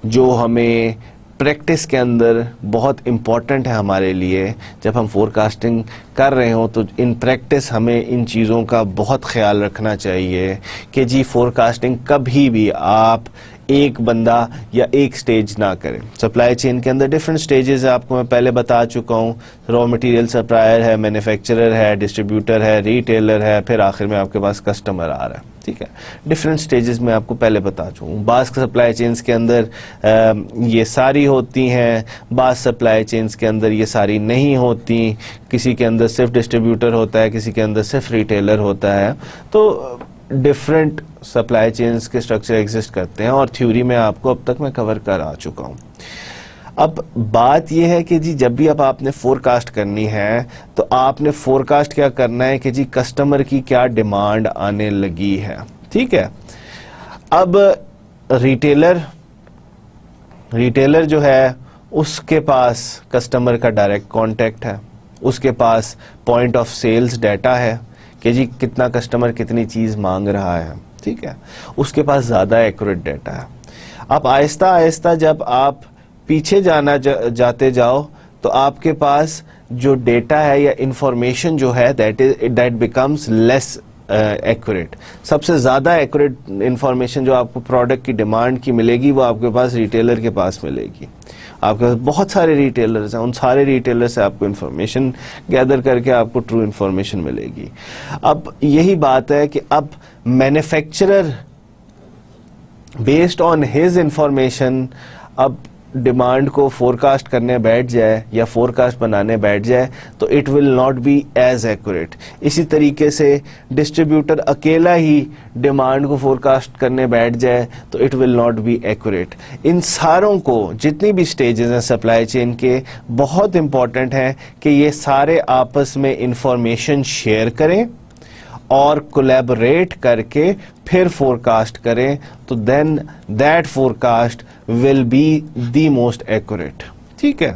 Speaker 1: जो हमें प्रैक्टिस के अंदर बहुत इम्पॉर्टेंट है हमारे लिए जब हम फोरकास्टिंग कर रहे हो, तो इन प्रैक्टिस हमें इन चीज़ों का बहुत ख्याल रखना चाहिए कि जी फोरकास्टिंग कभी भी आप एक बंदा या एक स्टेज ना करे। सप्लाई चेन के अंदर डिफरेंट स्टेजेस है, आपको मैं पहले बता चुका हूँ। रॉ मटेरियल सप्लायर है, मैन्युफैक्चरर है, डिस्ट्रीब्यूटर है, रिटेलर है, फिर आखिर में आपके पास कस्टमर आ रहा है। ठीक है, डिफरेंट स्टेजेस में आपको पहले बता चुका हूँ। बास सप्लाई चेन्स के अंदर ये सारी होती हैं, बास सप्लाई चेन्स के अंदर ये सारी नहीं होती। किसी के अंदर सिर्फ डिस्ट्रीब्यूटर होता है, किसी के अंदर सिर्फ रिटेलर होता है। तो डिफरेंट सप्लाई चेन्स के स्ट्रक्चर एग्जिस्ट करते हैं और थ्योरी में आपको अब तक मैं कवर कर आ चुका हूँ। अब बात यह है कि जी जब भी अब आपने फोरकास्ट करनी है तो आपने फोरकास्ट क्या करना है कि जी कस्टमर की क्या डिमांड आने लगी है। ठीक है, अब रिटेलर जो है उसके पास कस्टमर का डायरेक्ट कांटेक्ट है, उसके पास पॉइंट ऑफ सेल्स डाटा है कि जी कितना कस्टमर कितनी चीज मांग रहा है। ठीक है, उसके पास ज्यादा एक्यूरेट डाटा है। अब आहिस्ता आहिस्ता जब आप पीछे जाते जाओ तो आपके पास जो डेटा है या इंफॉर्मेशन जो है दैट बिकम्स लेस एक्यूरेट। सबसे ज्यादा एक्यूरेट इंफॉर्मेशन जो आपको प्रोडक्ट की डिमांड की मिलेगी वो आपके पास रिटेलर के पास मिलेगी। आपके पास बहुत सारे रिटेलर्स हैं, उन सारे रिटेलर से आपको इंफॉर्मेशन गैदर करके आपको ट्रू इंफॉर्मेशन मिलेगी। अब यही बात है कि अब manufacturer based on his information अब डिमांड को फोरकास्ट करने बैठ जाए या फोरकास्ट बनाने बैठ जाए तो it will not be as accurate. इसी तरीके से डिस्ट्रीब्यूटर अकेला ही डिमांड को फोरकास्ट करने बैठ जाए तो it will not be accurate. इन सारों को जितनी भी स्टेजेस हैं सप्लाई चेन के, बहुत इंपॉर्टेंट है कि ये सारे आपस में इंफॉर्मेशन शेयर करें और कोलैबोरेट करके फिर फोरकास्ट करें, तो then that forecast will be the most accurate. ठीक है,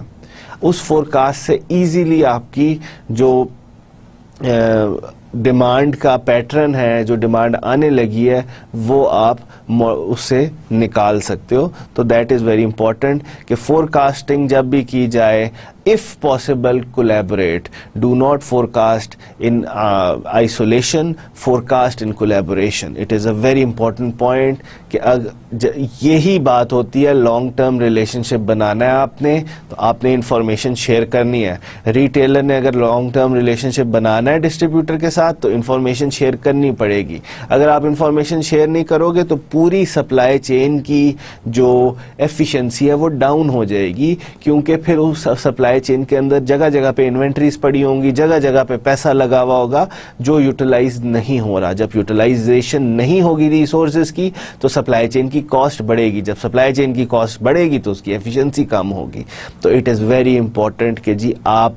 Speaker 1: उस फोरकास्ट से इजीली आपकी जो डिमांड का पैटर्न है, जो डिमांड आने लगी है, वो आप उससे निकाल सकते हो। तो दैट इज वेरी इंपॉर्टेंट कि फोरकास्टिंग जब भी की जाए, if possible collaborate, do not forecast in isolation, forecast in collaboration. It is a very important point कि यही बात होती है, लॉन्ग टर्म रिलेशनशिप बनाना है आपने तो आपने इंफॉर्मेशन शेयर करनी है। रिटेलर ने अगर लॉन्ग टर्म रिलेशनशिप बनाना है डिस्ट्रीब्यूटर के साथ तो इंफॉर्मेशन शेयर करनी पड़ेगी। अगर आप इंफॉर्मेशन शेयर नहीं करोगे तो पूरी सप्लाई चेन की जो एफिशिएंसी है वो डाउन हो जाएगी, क्योंकि फिर उस सप्लाई चेन के अंदर जगह जगह पे इन्वेंट्रीज पड़ी होंगी, जगह जगह पे पैसा लगा हुआ होगा जो यूटिलाइज नहीं हो रहा। जब यूटिलाइजेशन नहीं होगी रिसोर्सेज की तो सप्लाई चेन की कॉस्ट बढ़ेगी, जब सप्लाई चेन की कॉस्ट बढ़ेगी तो उसकी एफिशिएंसी कम होगी। तो इट इज वेरी इंपॉर्टेंट कि जी आप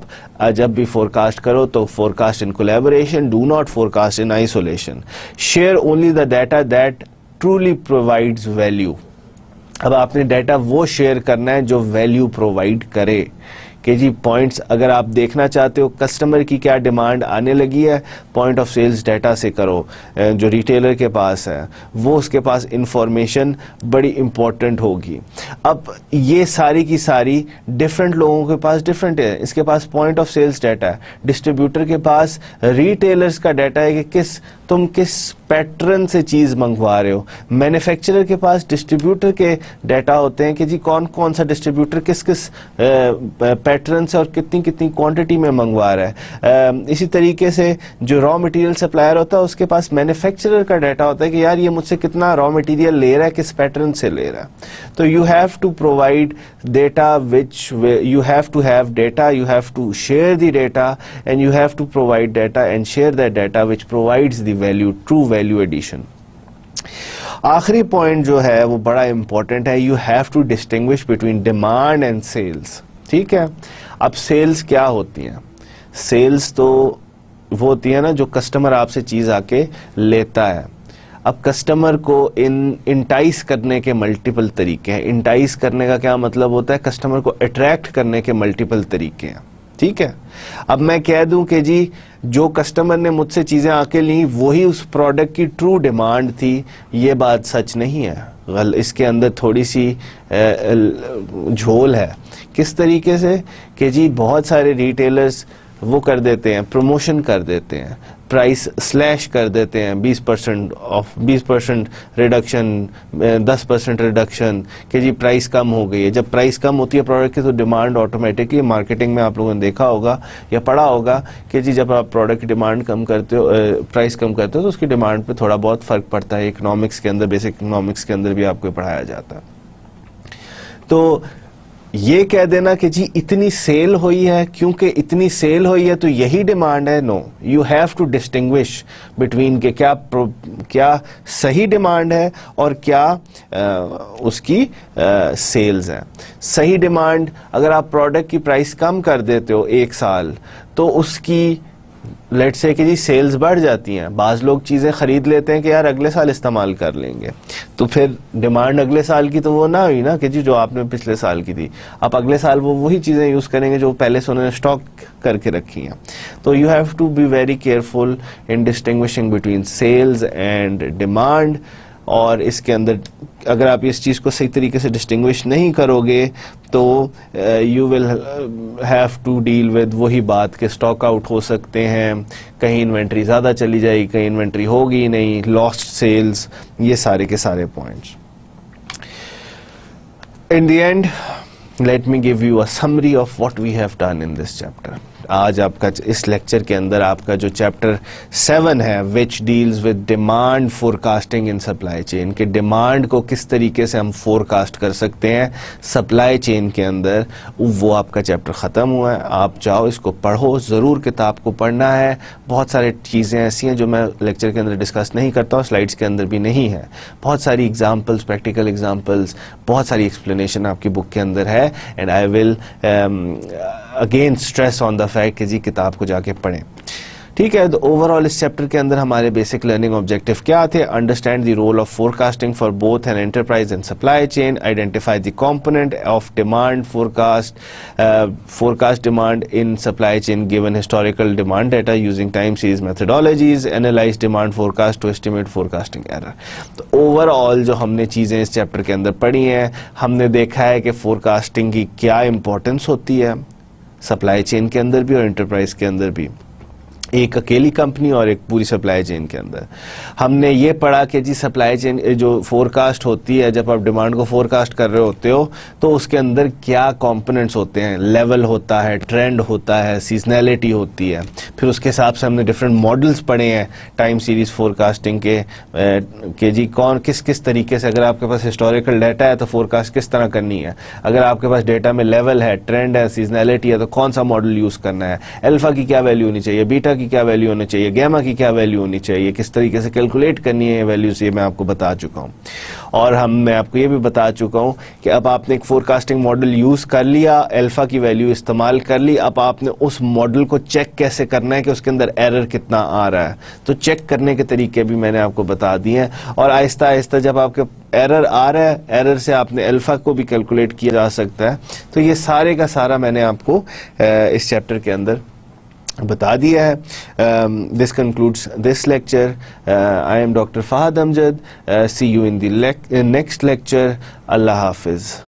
Speaker 1: जब भी फोरकास्ट करो तो forecast in collaboration, do not forecast in isolation, share only the data that truly provides value. अब आपने डाटा वो शेयर करना है जो वैल्यू प्रोवाइड करे कि जी पॉइंट्स अगर आप देखना चाहते हो कस्टमर की क्या डिमांड आने लगी है, पॉइंट ऑफ सेल्स डाटा से करो। जो रिटेलर के पास है वो उसके पास इंफॉर्मेशन बड़ी इंपॉर्टेंट होगी। अब ये सारी की सारी डिफरेंट लोगों के पास डिफरेंट है। इसके पास पॉइंट ऑफ सेल्स डाटा है, डिस्ट्रीब्यूटर के पास रिटेलर्स का डाटा है कि तुम किस पैटर्न से चीज मंगवा रहे हो। मैन्युफैक्चरर के पास डिस्ट्रीब्यूटर के डाटा होते हैं कि जी कौन कौन सा डिस्ट्रीब्यूटर किस किस पैटर्न से और कितनी कितनी क्वांटिटी में मंगवा रहा है। इसी तरीके से जो रॉ मटेरियल सप्लायर होता है उसके पास मैन्युफैक्चरर का डाटा होता है कि यार ये मुझसे कितना रॉ मटेरियल ले रहा है, किस पैटर्न से ले रहा है। तो you have to provide data which you have to have data, you have to share the data and you have to provide data and share that data which provides the value, true value addition. आखिरी पॉइंट जो है वो बड़ा important है, you have to distinguish between demand and sales. ठीक है, अब सेल्स क्या होती हैं? सेल्स तो वो होती है ना जो कस्टमर आपसे चीज आके लेता है। अब कस्टमर को इंटाइस करने के मल्टीपल तरीके हैं। इंटाइस करने का क्या मतलब होता है? कस्टमर को अट्रैक्ट करने के मल्टीपल तरीके हैं। ठीक है, अब मैं कह दूं कि जी जो कस्टमर ने मुझसे चीजें आके ली वही उस प्रोडक्ट की ट्रू डिमांड थी, ये बात सच नहीं है। इसके अंदर थोड़ी सी झोल है। किस तरीके से कि जी बहुत सारे रिटेलर्स वो कर देते हैं, प्रमोशन कर देते हैं, प्राइस स्लैश कर देते हैं, 20% रिडक्शन, 10% रिडक्शन, कि जी प्राइस कम हो गई है। जब प्राइस कम होती है प्रोडक्ट की तो डिमांड ऑटोमेटिकली, मार्केटिंग में आप लोगों ने देखा होगा या पढ़ा होगा कि जी जब आप प्रोडक्ट की डिमांड कम करते हो, प्राइस कम करते हो तो उसकी डिमांड पे थोड़ा बहुत फ़र्क पड़ता है। इकोनॉमिक्स के अंदर, बेसिक इकोनॉमिक्स के अंदर भी आपको पढ़ाया जाता है। तो ये कह देना कि जी इतनी सेल हुई है, क्योंकि इतनी सेल हुई है तो यही डिमांड है, no, you have to distinguish between के क्या सही डिमांड है और क्या उसकी सेल्स है। सही डिमांड, अगर आप प्रोडक्ट की प्राइस कम कर देते हो 1 साल तो उसकी लेट्स से कि जी सेल्स बढ़ जाती हैं, बाज़ लोग चीज़ें ख़रीद लेते हैं कि यार अगले साल इस्तेमाल कर लेंगे, तो फिर डिमांड अगले साल की तो वो ना हुई ना कि जी जो आपने पिछले साल की थी, आप अगले साल वो वही चीज़ें यूज़ करेंगे जो पहले से उन्होंने स्टॉक करके रखी हैं। तो you have to be very careful in distinguishing between sales and demand. और इसके अंदर अगर आप इस चीज़ को सही तरीके से डिस्टिंग्विश नहीं करोगे तो you will have to deal with वही बात के स्टॉक आउट हो सकते हैं, कहीं इन्वेंट्री ज़्यादा चली जाएगी, कहीं इन्वेंट्री होगी नहीं, लॉस्ट सेल्स, ये सारे के सारे points. In the end let me give you a summary of what we have done in this chapter. आज आपका इस लेक्चर के अंदर आपका जो चैप्टर 7 है, which deals with demand forecasting in supply chain, के डिमांड को किस तरीके से हम फोरकास्ट कर सकते हैं सप्लाई चेन के अंदर, वो आपका चैप्टर ख़त्म हुआ है। आप जाओ इसको पढ़ो, ज़रूर किताब को पढ़ना है। बहुत सारी चीज़ें ऐसी हैं जो मैं लेक्चर के अंदर डिस्कस नहीं करता हूँ, स्लाइड्स के अंदर भी नहीं है। बहुत सारी एग्जाम्पल्स, प्रैक्टिकल एग्जाम्पल्स, बहुत सारी एक्सप्लेनेशन आपकी बुक के अंदर है। And I will again stress on the fact कि जी किताब को जाके पढ़ें। ठीक है, तो ओवरऑल इस चैप्टर के अंदर हमारे बेसिक लर्निंग ऑब्जेक्टिव क्या थे? Understand the role of forecasting for both an enterprise and supply chain, identify the component of demand forecast demand in supply chain given historical demand data using time series methodologies, analyse demand forecast to estimate forecasting error. तो overall जो हमने चीज़ें इस chapter के अंदर पढ़ी हैं, हमने देखा है कि फोरकास्टिंग की क्या इंपॉर्टेंस होती है सप्लाई चेन के अंदर भी और एंटरप्राइज के अंदर भी, एक अकेली कंपनी और एक पूरी सप्लाई चेन के अंदर। हमने ये पढ़ा कि जी सप्लाई चेन जो फोरकास्ट होती है, जब आप डिमांड को फोरकास्ट कर रहे होते हो तो उसके अंदर क्या कंपोनेंट्स होते हैं, लेवल होता है, ट्रेंड होता है, सीजनैलिटी होती है। फिर उसके हिसाब से हमने डिफरेंट मॉडल्स पढ़े हैं टाइम सीरीज फोरकास्टिंग के जी कौन किस किस तरीके से, अगर आपके पास हिस्टोरिकल डाटा है तो फोरकास्ट किस तरह करनी है, अगर आपके पास डेटा में लेवल है, ट्रेंड है, सीजनैलिटी है तो कौन सा मॉडल यूज़ करना है, अल्फा की क्या वैल्यू होनी चाहिए, बीटा की क्या वैल्यू होनी चाहिए, गैमा की क्या वैल्यू होनी चाहिए, किस तरीके से कैलकुलेट करनी है वैल्यूज, ये मैं आपको बता चुका हूं। और मैं आपको ये भी बता चुका हूं कि अब आपने एक फोरकास्टिंग मॉडल यूज कर लिया, अल्फा की वैल्यू इस्तेमाल कर ली, अब आपने उस मॉडल को चेक कैसे करना है कि उसके अंदर एरर कितना आ रहा है, तो चेक करने के तरीके भी मैंने आपको बता दिए हैं। और आहिस्ता आहिस्ता जब आपके एरर आ रहा है, एरर से आपने अल्फा को भी कैलकुलेट किया जा सकता है। तो ये सारे का सारा मैंने आपको इस चैप्टर के अंदर बता दिया है। This concludes this lecture. I am doctor Fahad Amjad. See you in the next lecture. अल्लाह हाफिज।